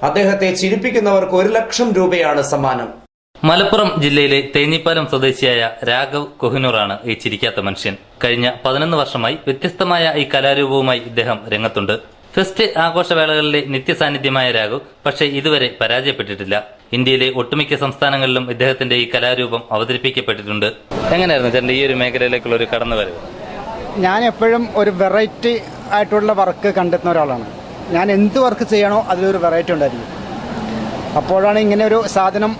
അദ്ദേഹത്തെ ചിരിപ്പിക്കുന്നവർക്ക് 1 ലക്ഷം രൂപയാണ് സമ്മാനം. മലപ്പുറം ജില്ലയിലെ തേഞ്ഞിപ്പാലം സ്വദേശിയായ രാഘവ് കൊഹിനൂറാണ് ഈ ചിരിക്കാത്ത മനുഷ്യൻ. കഴിഞ്ഞ 11 വർഷമായി വ്യത്യസ്തമായ ഈ കലാരൂപവുമായി ഇദ്ദേഹം രംഗത്തുണ്ട്. ഫെസ്റ്റ് ആഘോഷവേളകളിലെ നിത്യസാന്നിധ്യമായ രാഘവ് പക്ഷേ ഇതുവരെ പരാജയപ്പെട്ടിട്ടില്ല. ഇന്ത്യയിലെ ഒട്ടുമിക്ക സംസ്ഥാനങ്ങളിലും ഇദ്ദേഹത്തിന്റെ ഈ കലാരൂപം അവതരിപ്പിക്കപ്പെട്ടിട്ടുണ്ട്. എങ്ങനെയായിരുന്നു ചേട്ടൻ ഈ ഒരു മേഖലയിലേക്കുള്ള ഒരു കടന്നുവരവ്? ഞാൻ എപ്പോഴും ഒരു വെറൈറ്റി ആയിട്ടുള്ള വർക്ക് കണ്ടെത്തുന്ന ഒരാളാണ്. ഞാൻ എന്ത് വർക്ക് ചെയ്യണോ അതിലൊരു വെറൈറ്റി ഉണ്ടായിരിക്കും. അപ്പോഴാണ് ഇങ്ങനെ ഒരു സാധനം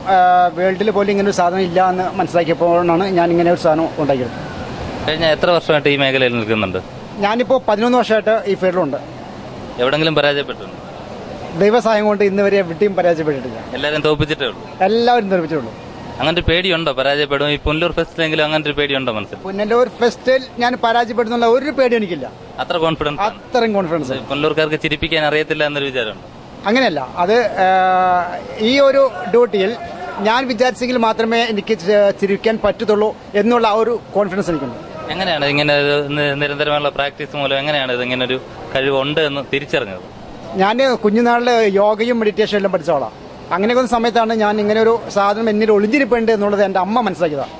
വേൾഡിൽ പോലും ഇങ്ങനെ ഒരു സാധനം ഇല്ല എന്ന് മനസ്സിലാക്കിയപ്പോഴാണ് ഞാൻ ഇങ്ങനെ ഒരു സാധനം ഉണ്ടാക്കിയത്. കഴിഞ്ഞ എത്ര വർഷമായിട്ട് ഈ മേഖലയിൽ നിൽക്കുന്നുണ്ട്? ഞാനിപ്പോൾ 11 വർഷമായിട്ട് ഈ ഫീൽഡിലുണ്ട്. എവിടെങ്കിലും പരാജയപ്പെട്ടിട്ടുണ്ട്? ദൈവസഹായം കൊണ്ട് ഇന്ന് വരെ എവിടെയും പരാജയപ്പെട്ടിട്ടില്ല. എല്ലാവരും തോൽപ്പിച്ചിട്ടേ ഉള്ളൂ? എല്ലാവരും തോൽപ്പിച്ചിട്ടുള്ളൂ. അങ്ങനെ ഒരു പേടിയുണ്ടോ പരാജയപ്പെടും? ഈ പുനലൂർ ഫെസ്റ്റിലെങ്കിലും അങ്ങനെ ഒരു പേടിയുണ്ടോ മനസ്സിൽ? പുനലൂർ ഫെസ്റ്റിൽ ഞാൻ പരാജയപ്പെടുന്നുള്ള ഒരു പേടി എനിക്കില്ല. അത്ര കോൺഫിഡൻസ്? അത്രയും കോൺഫിഡൻസ്. പുനലൂർക്കാർക്ക് ചിരിപ്പിക്കാൻ അറിയത്തില്ല എന്നൊരു വിചാരമുണ്ട്? അങ്ങനെയല്ല, അത് ഈ ഒരു ഡ്യൂട്ടിയിൽ ഞാൻ വിചാരിച്ചെങ്കിൽ മാത്രമേ എനിക്ക് ചിരിക്കാൻ പറ്റത്തുള്ളൂ എന്നുള്ള ആ ഒരു കോൺഫിഡൻസ് എനിക്കുണ്ട്. എങ്ങനെയാണ് ഇങ്ങനെ നിരന്തരമുള്ള പ്രാക്ടീസ് മൂലം എങ്ങനെയാണ് ഇത് ഇങ്ങനെ ഒരു കഴിവുണ്ട് എന്ന് തിരിച്ചറിഞ്ഞത്? ഞാൻ കുഞ്ഞുനാളിൽ യോഗയും മെഡിറ്റേഷനും എല്ലാം പഠിച്ചോളാം. അങ്ങനെയൊക്കെ സമയത്താണ് ഞാൻ ഇങ്ങനെ ഒരു സാധനം എന്നിൽ ഒളിഞ്ഞിരിപ്പുണ്ട് എന്നുള്ളത് എൻ്റെ അമ്മ മനസ്സിലാക്കിയതാണ്.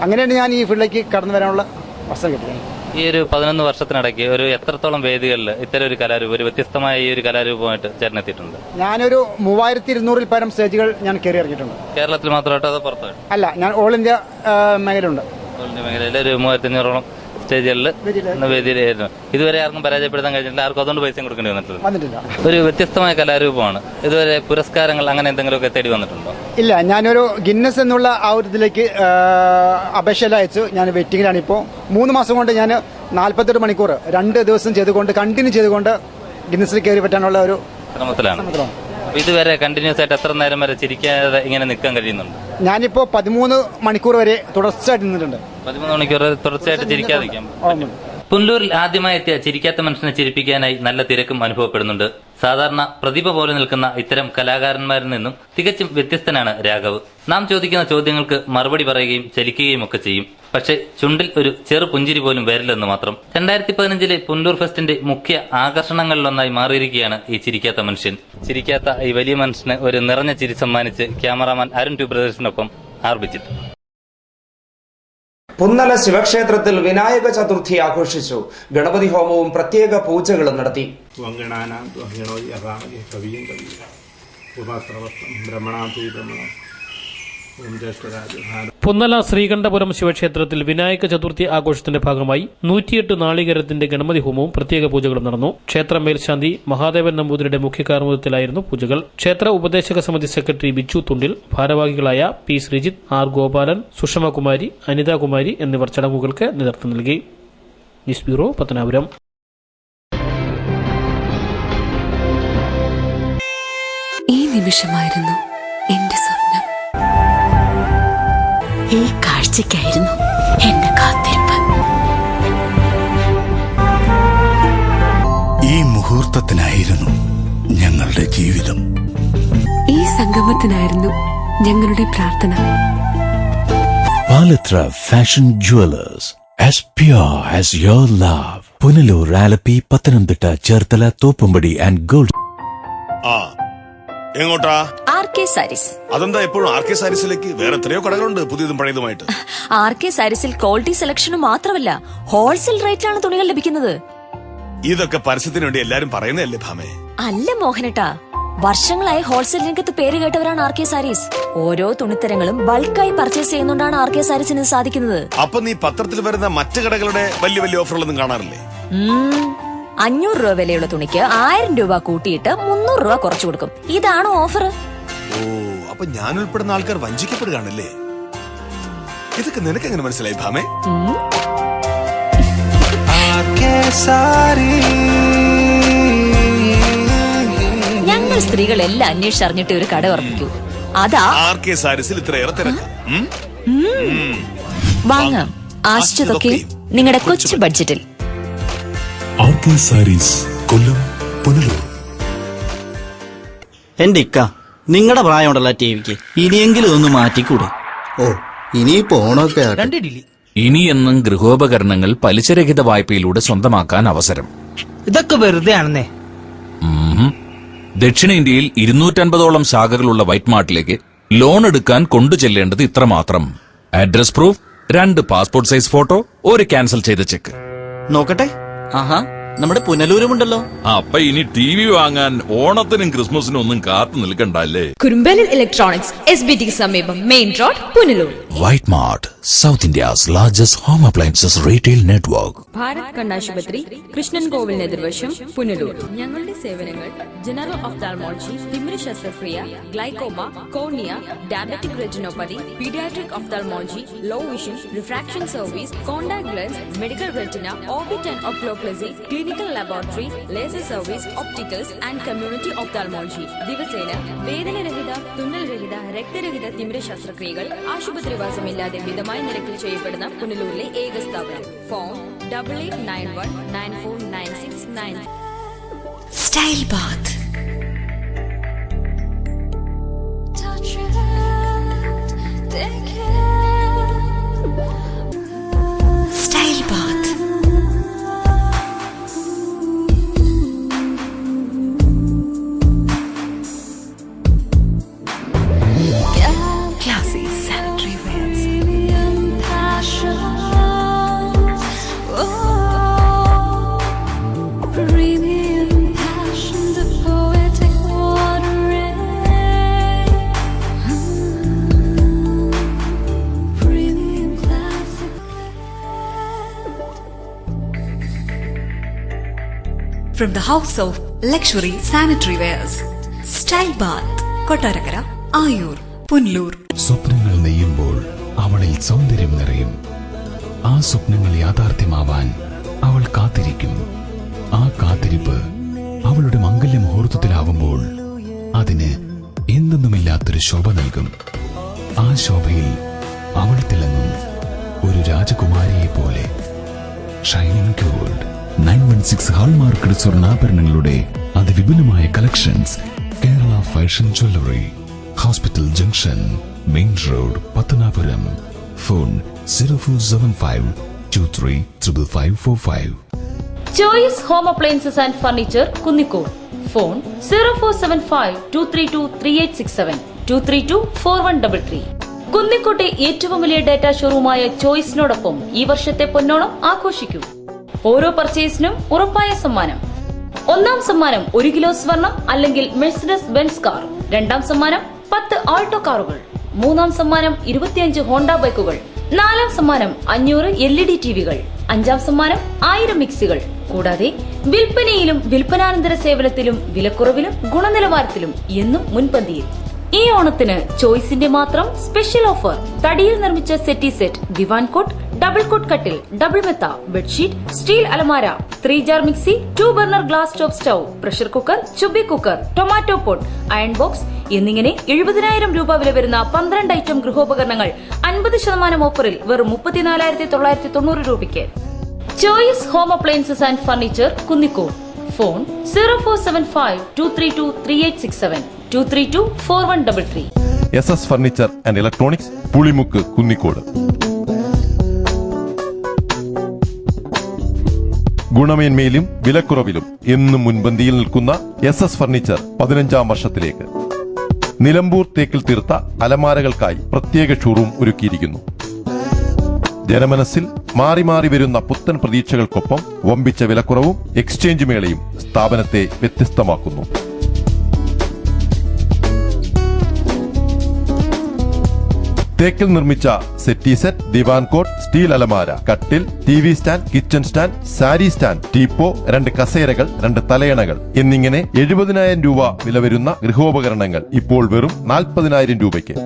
അങ്ങനെയാണ് ഞാൻ ഈ ഫീൽഡിലേക്ക് കടന്നു വരാനുള്ള അവസരം കിട്ടിയത്. ഈ ഒരു 11 വർഷത്തിനിടയ്ക്ക് ഒരു എത്രത്തോളം വേദികളിൽ ഇത്തരം ഒരു കലാരൂപം, ഒരു വ്യത്യസ്തമായ ഈ ഒരു കലാരൂപമായിട്ട് ചേർന്നെത്തിയിട്ടുണ്ട്? ഞാനൊരു 3200 പരം സ്റ്റേജുകൾ ഞാൻ കയറി ഇറങ്ങിയിട്ടുണ്ട്. കേരളത്തിൽ മാത്രമായിട്ടോ അതോ പുറത്തായിട്ട്? അല്ല, ഞാൻ ഓൾ ഇന്ത്യ മേഖലയുണ്ട്. ഓൾ ഇന്ത്യ മേഖലയിൽ ഒരു 3500ഓളം സ്റ്റേജുകളിൽ വേദിയിലായിരുന്നു. ഇതുവരെ ആർക്കും പരാജയപ്പെടുത്താൻ കഴിഞ്ഞിട്ടില്ല, ആർക്കും അതുകൊണ്ട് പൈസ കൊടുക്കേണ്ടി വന്നിട്ടില്ല. ഒരു വ്യത്യസ്തമായ കലാരൂപമാണ്. ഇതുവരെ പുരസ്കാരങ്ങൾ അങ്ങനെ എന്തെങ്കിലുമൊക്കെ തേടി വന്നിട്ടുണ്ടോ? ഇല്ല, ഞാനൊരു ഗിന്നസ് എന്നുള്ള ആ ഒരു ഇതിലേക്ക് അപേക്ഷ അയച്ചു. ഞാൻ വെയിറ്റിംഗിലാണ് ഇപ്പോൾ. 3 മാസം കൊണ്ട് ഞാൻ 48 മണിക്കൂർ 2 ദിവസം ചെയ്തുകൊണ്ട് കണ്ടിന്യൂ ചെയ്തുകൊണ്ട് ഗിന്നസിൽ കയറി പറ്റാനുള്ള ഒരു ശ്രമത്തിലാണ്. ഇതുവരെ കണ്ടിന്യൂസ് ആയിട്ട് എത്ര നേരം വരെ ചിരിക്കാതെ ഇങ്ങനെ നിൽക്കാൻ കഴിയുന്നുണ്ട്? ഞാനിപ്പോ 13 മണിക്കൂർ വരെ തുടർച്ചയായിട്ട് നിന്നിട്ടുണ്ട്. 13 മണിക്കൂർ തുടർച്ചയായിട്ട് ചിരിക്കാതെ നിൽക്കാം. പുനലൂരിൽ ആദ്യമായി എത്തിയ ചിരിക്കാത്ത മനുഷ്യനെ ചിരിപ്പിക്കാനായി നല്ല തിരക്കും അനുഭവപ്പെടുന്നുണ്ട്. സാധാരണ പ്രതിഭ പോലെ നിൽക്കുന്ന ഇത്തരം കലാകാരന്മാരിൽ നിന്നും തികച്ചും വ്യത്യസ്തനാണ് രാഘവ്. നാം ചോദിക്കുന്ന ചോദ്യങ്ങൾക്ക് മറുപടി പറയുകയും ചലിക്കുകയും ഒക്കെ ചെയ്യും. പക്ഷെ ചുണ്ടിൽ ഒരു ചെറു പുഞ്ചിരി പോലും വരില്ലെന്ന് മാത്രം. 2015 പുനലൂർ ഫെസ്റ്റിന്റെ മുഖ്യ ആകർഷണങ്ങളിലൊന്നായി മാറിയിരിക്കുകയാണ് ഈ ചിരിക്കാത്ത മനുഷ്യൻ. ചിരിക്കാത്ത ഈ വലിയ മനുഷ്യന് ഒരു നിറഞ്ഞ ചിരി സമ്മാനിച്ച് ക്യാമറാമാൻ അരുൺ ടു ബ്രദേഴ്സിനൊപ്പം ആർഭിച്ചിട്ട്. പുന്നല ശിവക്ഷേത്രത്തിൽ വിനായക ചതുർത്ഥി ആഘോഷിച്ചു. ഗണപതി ഹോമവും പ്രത്യേക പൂജകളും നടത്തി. പുന്നല ശ്രീകണ്ഠപുരം ശിവക്ഷേത്രത്തിൽ വിനായക ചതുർത്ഥി ആഘോഷത്തിന്റെ ഭാഗമായി 108 നാളികേരത്തിന്റെ ഗണപതി ഹോമവും പ്രത്യേക പൂജകളും നടന്നു. ക്ഷേത്ര മേൽശാന്തി മഹാദേവൻ നമ്പൂതിരിയുടെ മുഖ്യ കാർമ്മികത്വത്തിലായിരുന്നു പൂജകൾ. ക്ഷേത്ര ഉപദേശക സമിതി സെക്രട്ടറി ബിച്ചു തുണ്ടിൽ, ഭാരവാഹികളായ പി ശ്രീജിത്ത്, ആർ ഗോപാലൻ, സുഷമകുമാരി, അനിതാകുമാരി എന്നിവർ ചടങ്ങുകൾക്ക് നേതൃത്വം നൽകി. News bureau, Pathanapuram. ഈ നിമിഷമായിരുന്നു എന്റെ സ്വപ്നം. ഈ കാഴ്ചയ്ക്കായിരുന്നു എന്റെ കാത്തിരിപ്പ്. ഈ മുഹൂർത്തത്തിനായിരുന്നു ഞങ്ങളുടെ ജീവിതം. ഈ സംഗമത്തിനായിരുന്നു ഞങ്ങളുടെ പ്രാർത്ഥന. Palathra fashion jewellers, as pure as your love. Punalur, Alleppey, Pathanamthitta, Cherthala, Thoppumpady and gold. എങ്ങോട്ടാ? RK സാരീസ്. അതെന്താ എപ്പോഴും RK സാരീസിലേക്ക്? വേറെ എത്രയോ കടകളുണ്ട് പുതിയതും പഴയതുമായിട്ട്. RK സാരീസിൽ ക്വാളിറ്റി സെലക്ഷനും മാത്രമല്ല, ഹോൾസെയിൽ റേറ്റിലാണ് തുണികൾ ലഭിക്കുന്നത്. ഇതൊക്കെ പരസ്യത്തിന് വേണ്ടി എല്ലാരും പറയുന്നതല്ലേ ഭാമേ? അല്ല മോഹനേട്ടാ, വർഷങ്ങളായി ഹോൾസെയിൽ രംഗത്ത് പേര് കേട്ടവരാണ് RK സാരീസ്. ഓരോ തുണിത്തരങ്ങളും ബൾക്കായി പർച്ചേസ് ചെയ്യുന്നോണ്ടാണ് RK സാരീസിന് സാധിക്കുന്നത്. അപ്പൊ നീ പത്രത്തിൽ വരുന്ന മറ്റു കടകളുടെ വലിയ വലിയ ഓഫറുകളൊന്നും കാണാറില്ലേ? 500 രൂപ വിലയുള്ള തുണിക്ക് 1000 രൂപ കൂട്ടിയിട്ട് 300 രൂപ കുറച്ചു കൊടുക്കും. ഇതാണ് ഓഫർ. ഓ, അപ്പൊ ഞാൻ ഉൾപ്പെടുന്ന ആൾക്കാർ വഞ്ചിക്കപ്പെടുകയാണല്ലേ? ഇതൊക്കെ നിനക്ക് എങ്ങനെ മനസ്സിലായി ഭാമേ? ഞങ്ങൾ സ്ത്രീകളെല്ലാം അന്വേഷിച്ചറിഞ്ഞിട്ട് ഒരു കട ഉറപ്പിക്കൂ. അതാ RK സാരീസിൽ ഇത്രയേറെ തിരക്ക്. വാങ്ങാം ആശ്ചതൊക്കെ നിങ്ങളുടെ കൊച്ചു ബഡ്ജറ്റിൽ. RK സാരീസ്, കൊല്ലം, പുനലൂർ. എന്റെ ഇക്ക, നിങ്ങളുടെ പ്രായമുണ്ടല്ലോ ടിവിക്ക്, ഇനിയെങ്കിലും ഒന്ന് മാറ്റിക്കൂടെ? ഓ, ഇനിയിപ്പോ ഓണമൊക്കെ ഇനിയെന്നും ഗൃഹോപകരണങ്ങൾ പലിശരഹിത വായ്പയിലൂടെ സ്വന്തമാക്കാൻ അവസരം. ഇതൊക്കെ വെറുതെ ആണെന്നേ. ദക്ഷിണേന്ത്യയിൽ 250ഓളം ശാഖകളുള്ള വൈറ്റ് മാർട്ടിലേക്ക് ലോൺ എടുക്കാൻ കൊണ്ടുചെല്ലേണ്ടത് ഇത്രമാത്രം: address proof, 2 passport size photo, 1 cancel ചെയ്ത ചെക്ക്. നോക്കട്ടെ. ആഹാ, നമ്മുടെ പുനലൂരുമുണ്ടല്ലോ. അപ്പൊ ഇനി TV വാങ്ങാൻ ഓണത്തിനും ക്രിസ്മസിനും ഒന്നും കാത്തു നിൽക്കണ്ടല്ലേ. കുറുമ്പലിൽ ഇലക്ട്രോണിക്സ് SBT സമീപം main road Punalur. White mart, south India's largest home appliances retail network. Bharat കണ്ണാശുപത്രി, കൃഷ്ണൻ കോവിലിന് എതിർവശം, പുനലൂർ. ഞങ്ങളുടെ സേവനങ്ങൾ ജനറൽ ഒഫ്താൽമോളജി, തിമിര ശസ്ത്രക്രിയ, glaucoma, cornea, diabetic retinopathy, paediatric ophthalmology, low vision, refraction service, contact lens, medical retina, orbit and oculoplasty, clinical laboratory, laser service, opticals and community ophthalmology. ദിവസേന വേദനരഹിത, തുന്നൽരഹിത, രക്തരഹിത തിമിര ശസ്ത്രക്രിയകൾ ആശുപത്രിവാസമില്ലാതെ മിതമായ നിരക്കിൽ ചെയ്യപ്പെടുന്ന പുനലൂരിലെ ഏക സ്ഥാപനം. Phone 8891949699. Style bath. Style bath. Classy sanitary wears. From the house of luxury sanitary wears, Style Bath, Kottarakara, Ayur, Punlur. സ്വപ്നങ്ങൾ നെയ്യുമ്പോൾ അവളിൽ സൗന്ദര്യം നിറയും. ആ സ്വപ്നങ്ങൾ യാഥാർത്ഥ്യമാവാൻ അവൾ കാത്തിരിക്കും. ആ കാത്തിരിപ്പ് അവളുടെ മംഗല്യ മുഹൂർത്തത്തിലാവുമ്പോൾ അതിന് എന്തെന്നുമില്ലാത്തൊരു ശോഭ നൽകും. ആ ശോഭയിൽ അവൾ തിളങ്ങും ഒരു രാജകുമാരിയെ പോലെ. ഷൈനിങ് ഗോൾഡ് 916 ഹാൾമാർക്കഡ് സ്വർണ്ണാഭരണങ്ങളുടെ അതിവിപുലമായ collections. Kerala fashion jewellery, hospital junction, main road, Pathanapuram. Phone 0475235545. Choice home appliances and furniture, Kunnicode. Phone 0475232386 2324133. കുന്നിക്കോട്ടെ ഏറ്റവും വലിയ ഡാറ്റ ഷോറൂമായ ചോയ്സിനോടൊപ്പം ഈ വർഷത്തെ പൊന്നോണം ആഘോഷിക്കൂ. ഓരോ പർച്ചേസിനും ഉറപ്പായ സമ്മാനം. ഒന്നാം സമ്മാനം 1 കിലോ സ്വർണം അല്ലെങ്കിൽ മെഴ്സിഡസ് ബെൻസ് കാർ. രണ്ടാം സമ്മാനം 10 ആൾട്ടോ കാറുകൾ. മൂന്നാം സമ്മാനം 25 ഹോണ്ട ബൈക്കുകൾ. നാലാം സമ്മാനം 500 LED ടിവികൾ. അഞ്ചാം സമ്മാനം 1000 മിക്സികൾ. കൂടാതെ വിൽപ്പനയിലും വിൽപ്പനാനന്തര സേവനത്തിലും വിലക്കുറവിലും ഗുണനിലവാരത്തിലും എന്നും മുൻപന്തിയിൽ. ഈ ഓണത്തിന് ചോയ്സിന്റെ മാത്രം സ്പെഷ്യൽ ഓഫർ. തടിയിൽ നിർമ്മിച്ച settee set, divan cot, double cot കട്ടിൽ, ഡബിൾ മെത്ത, ബെഡ്ഷീറ്റ്, സ്റ്റീൽ അലമാര, 3 jar mixie, 2 burner glass top stove, pressure cooker, ചുബി cooker, tomato pot, iron box എന്നിങ്ങനെ 70,000 രൂപ വില വരുന്ന 12 ഐറ്റം ഗൃഹോപകരണങ്ങൾ 50% ഓഫറിൽ വെറും 34,990 രൂപയ്ക്ക്. Choice home appliances and furniture, Kunnicode. Phone 0475232386 2324133. SS furniture and electronics, Pulimukku, Kunnicode. ഗുണമേന്മയിലും വിലക്കുറവിലും എന്നും മുൻപന്തിയിൽ നിൽക്കുന്ന SS ഫർണിച്ചർ 15ാം വർഷത്തിലേക്ക്. നിലമ്പൂർ തേക്കിൽ തീർത്ത അലമാരകൾക്കായി പ്രത്യേക ഷോറൂം ഒരുക്കിയിരിക്കുന്നു. ജനമനസ്സിൽ മാറി മാറി വരുന്ന പുത്തൻ പ്രതീക്ഷകൾക്കൊപ്പം വമ്പിച്ച വിലക്കുറവും എക്സ്ചേഞ്ച് മേളയും സ്ഥാപനത്തെ വ്യത്യസ്തമാക്കുന്നു. തേക്കിൽ നിർമ്മിച്ച settee set, divan coat, steel അലമാര, കട്ടിൽ, TV stand, kitchen stand, sari stand, teapoy, 2 കസേരകൾ, 2 തലയണകൾ എന്നിങ്ങനെ 70,000 രൂപ വില വരുന്ന ഗൃഹോപകരണങ്ങൾ ഇപ്പോൾ വെറും 40,000 രൂപയ്ക്ക്.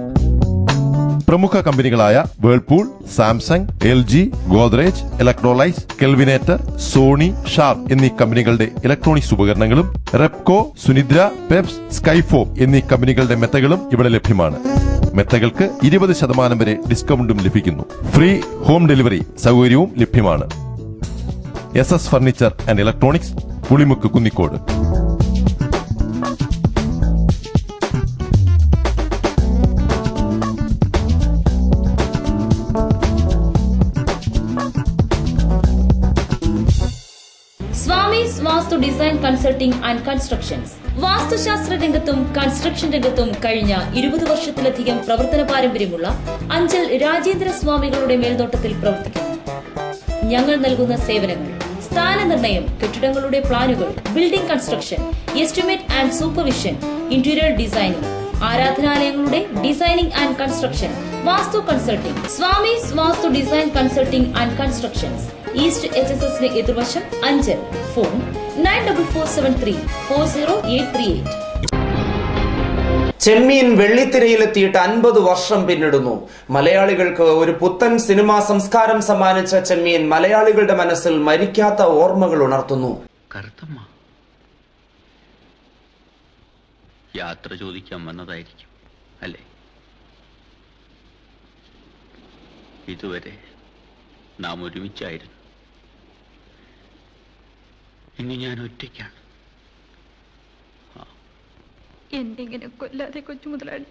പ്രമുഖ കമ്പനികളായ Whirlpool, Samsung, LG, Godrej, Electrolux, Kelvinator, Sony, Sharp എന്നീ കമ്പനികളുടെ ഇലക്ട്രോണിക്സ് ഉപകരണങ്ങളും റെപ്കോ, സുനിദ്ര, പെപ്സ്, സ്കൈഫോം എന്നീ കമ്പനികളുടെ മെത്തകളും ഇവിടെ ലഭ്യമാണ്. മെത്തകൾക്ക് 20% വരെ ഡിസ്കൗണ്ടും ലഭിക്കുന്നു. ഫ്രീ ഹോം ഡെലിവറി സൗകര്യവും ലഭ്യമാണ്. SS furniture and electronics, Pulimukku, Kunnicode. Swamis Vastu design consulting and constructions. വാസ്തുശാസ്ത്ര രംഗത്തും കൺസ്ട്രക്ഷൻ രംഗത്തും കഴിഞ്ഞ 20 വർഷത്തിലധികം പ്രവർത്തന പാരമ്പര്യമുള്ള അഞ്ചൽ രാജേന്ദ്ര സ്വാമികളുടെ മേൽനോട്ടത്തിൽ പ്രവർത്തിക്കുന്നു. ഞങ്ങൾ നൽകുന്ന സേവനങ്ങൾ: സ്ഥാനനിർണയം, കെട്ടിടങ്ങളുടെ പ്ലാനുകൾ, building construction, estimate and supervision, interior designing, ആരാധനാലയങ്ങളുടെ designing and construction, Vastu consulting, Swamis Vastu design consulting and constructions, east HSSന് എതിർവശം, അഞ്ചൽ. ഫോൺ 9447340838. ചെമ്മീൻ വെള്ളിത്തിരയിലെത്തിയിട്ട് 50 വർഷം പിന്നിടുന്നു. മലയാളികൾക്ക് ഒരു പുത്തൻ സിനിമാ സംസ്കാരം സമ്മാനിച്ച ചെമ്മീൻ മലയാളികളുടെ മനസ്സിൽ മരിക്കാത്ത ഓർമ്മകൾ ഉണർത്തുന്നു. കറുത്തമ്മ യാത്ര ചോദിക്കാൻ വന്നതായിരിക്കും അല്ലേ? ഇതുവരെ നാം ഒരുമിച്ചായിരുന്നു. ഇനി ഞാൻ ഒറ്റയ്ക്കാണ്. എന്തെങ്കിലും കൊല്ലാതെ കൊച്ചു മുതലാളി.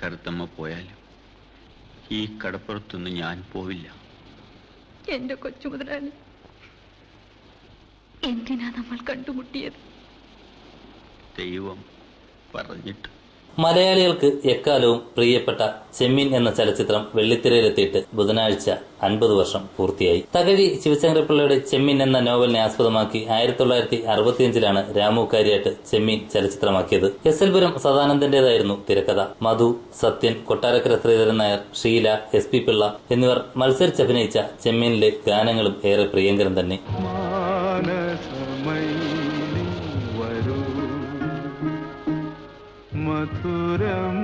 കറുത്തമ്മ പോയാലും ഈ കടപ്പുറത്തൊന്നും ഞാൻ പോവില്ല. എന്റെ കൊച്ചു മുതലാളി, എന്തിനാ നമ്മൾ കണ്ടുമുട്ടിയത്? ദൈവം പറഞ്ഞിട്ട്. മലയാളികൾക്ക് എക്കാലവും പ്രിയപ്പെട്ട ചെമ്മീൻ എന്ന ചലച്ചിത്രം വെള്ളിത്തിരയിലെത്തിയിട്ട് ബുധനാഴ്ച 50 വർഷം പൂർത്തിയായി. തകഴി ശിവശങ്കരപ്പിള്ളയുടെ ചെമ്മീൻ എന്ന നോവലിനെ ആസ്പദമാക്കി 1965 രാമു കാര്യാട്ട് ചെമ്മീൻ ചലച്ചിത്രമാക്കിയത്. SL പുരം സദാനന്ദന്റേതായിരുന്നു തിരക്കഥ. മധു, സത്യൻ, കൊട്ടാരക്കര ശ്രീധരൻ നായർ, ഷീല, SP പിള്ള എന്നിവർ മത്സരിച്ചഭിനയിച്ച ചെമ്മീനിലെ ഗാനങ്ങളും ഏറെ പ്രിയങ്കരം തന്നെ. മധുരം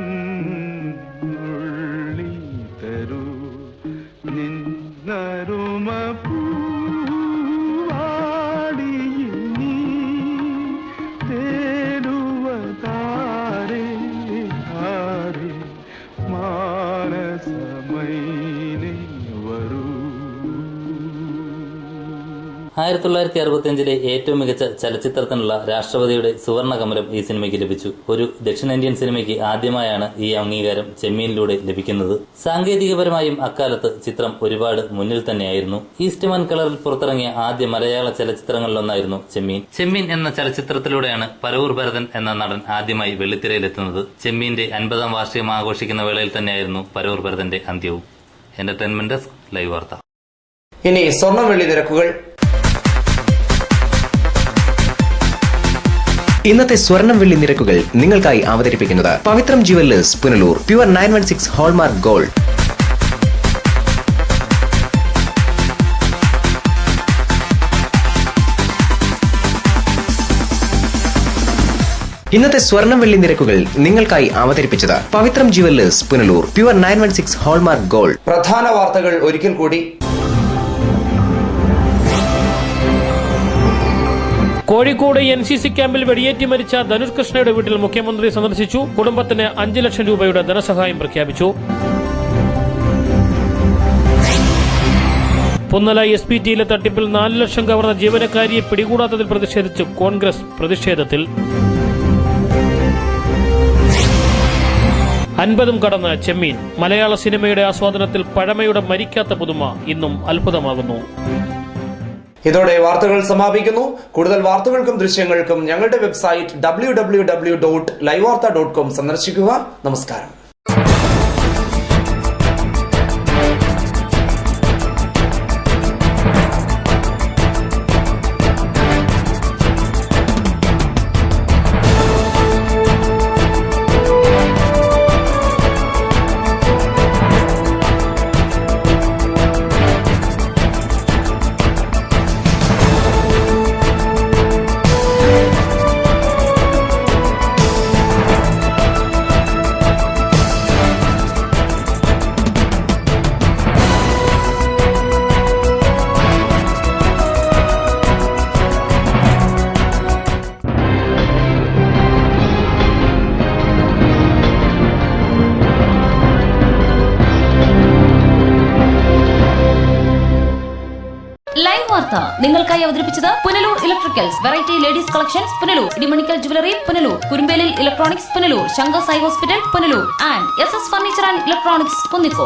ഉള്ളി തരൂ നിന്നരുമ പൂവാടിയിൽ നീ തേടുവതാരേ ആരേ മാനസമൈനേ വരൂ. 1965 ഏറ്റവും മികച്ച ചലച്ചിത്രത്തിനുള്ള രാഷ്ട്രപതിയുടെ സുവർണ കമലം ഈ സിനിമയ്ക്ക് ലഭിച്ചു. ഒരു ദക്ഷിണേന്ത്യൻ സിനിമയ്ക്ക് ആദ്യമായാണ് ഈ അംഗീകാരം ചെമ്മീനിലൂടെ ലഭിക്കുന്നത്. സാങ്കേതികപരമായും അക്കാലത്ത് ചിത്രം ഒരുപാട് മുന്നിൽ തന്നെയായിരുന്നു. ഈസ്റ്റ്മാൻ കളറിൽ പുറത്തിറങ്ങിയ ആദ്യ മലയാള ചലച്ചിത്രങ്ങളിലൊന്നായിരുന്നു ചെമ്മീൻ. ചെമ്മീൻ എന്ന ചലച്ചിത്രത്തിലൂടെയാണ് പരവൂർ ഭരതൻ എന്ന നടൻ ആദ്യമായി വെള്ളിത്തിരയിലെത്തുന്നത്. ചെമ്മീന്റെ 50ാം വാർഷികം ആഘോഷിക്കുന്ന വേളയിൽ തന്നെയായിരുന്നു പരവൂർ ഭരതന്റെ അന്ത്യവും. എന്റർടൈൻമെന്റ് ഡെസ്ക്, ലൈവ് വാർത്ത. ഇനി സ്വർണം വെള്ളി നിരക്കുകൾ. ഇന്നത്തെ സ്വർണം വെള്ളി നിരക്കുകൾ നിങ്ങൾക്കായി അവതരിപ്പിക്കുന്നത് Pavithram jewellers Punalur. Pure 916 hallmark gold. ഇന്നത്തെ സ്വർണം വെള്ളി നിരക്കുകൾ നിങ്ങൾക്കായി അവതരിപ്പിച്ചത് Pavithram jewellers Punalur. Pure 916 hallmark gold. പ്രധാന വാർത്തകൾ ഒരിക്കൽ കൂടി. കോഴിക്കോട് NCC ക്യാമ്പിൽ വെടിയേറ്റ് മരിച്ച ധനുഷ് കൃഷ്ണയുടെ വീട്ടിൽ മുഖ്യമന്ത്രി സന്ദർശിച്ചു. കുടുംബത്തിന് 5 ലക്ഷം രൂപയുടെ ധനസഹായം പ്രഖ്യാപിച്ചു. പുന്നല SPTയിലെ തട്ടിപ്പിൽ 4 ലക്ഷം കവർന്ന ജീവനക്കാരിയെ പിടികൂടാത്തതിൽ പ്രതിഷേധിച്ച് കോൺഗ്രസ് പ്രതിഷേധത്തിൽ. 50 കടന്ന് ചെമ്മീൻ. മലയാള സിനിമയുടെ ആസ്വാദനത്തിൽ പഴമയുടെ മരിക്കാത്ത പുതുമ ഇന്നും അത്ഭുതമാകുന്നു. ഇതോടെ വാർത്തകൾ സമാപിക്കുന്നു. കൂടുതൽ വാർത്തകൾക്കും ദൃശ്യങ്ങൾക്കും ഞങ്ങളുടെ വെബ്സൈറ്റ് www.livevarta.com സന്ദർശിക്കുക. നമസ്കാരം. ലൈവ് വാർത്ത നിങ്ങൾക്കായി അവതരിപ്പിച്ചത് Punalur electricals, variety ladies collections Punalur, Edimannickal jewellery Punalur, Kurumbelil electronics Punalur, Shankar eye hospital Punalur and SS furniture and electronics Kunnicode.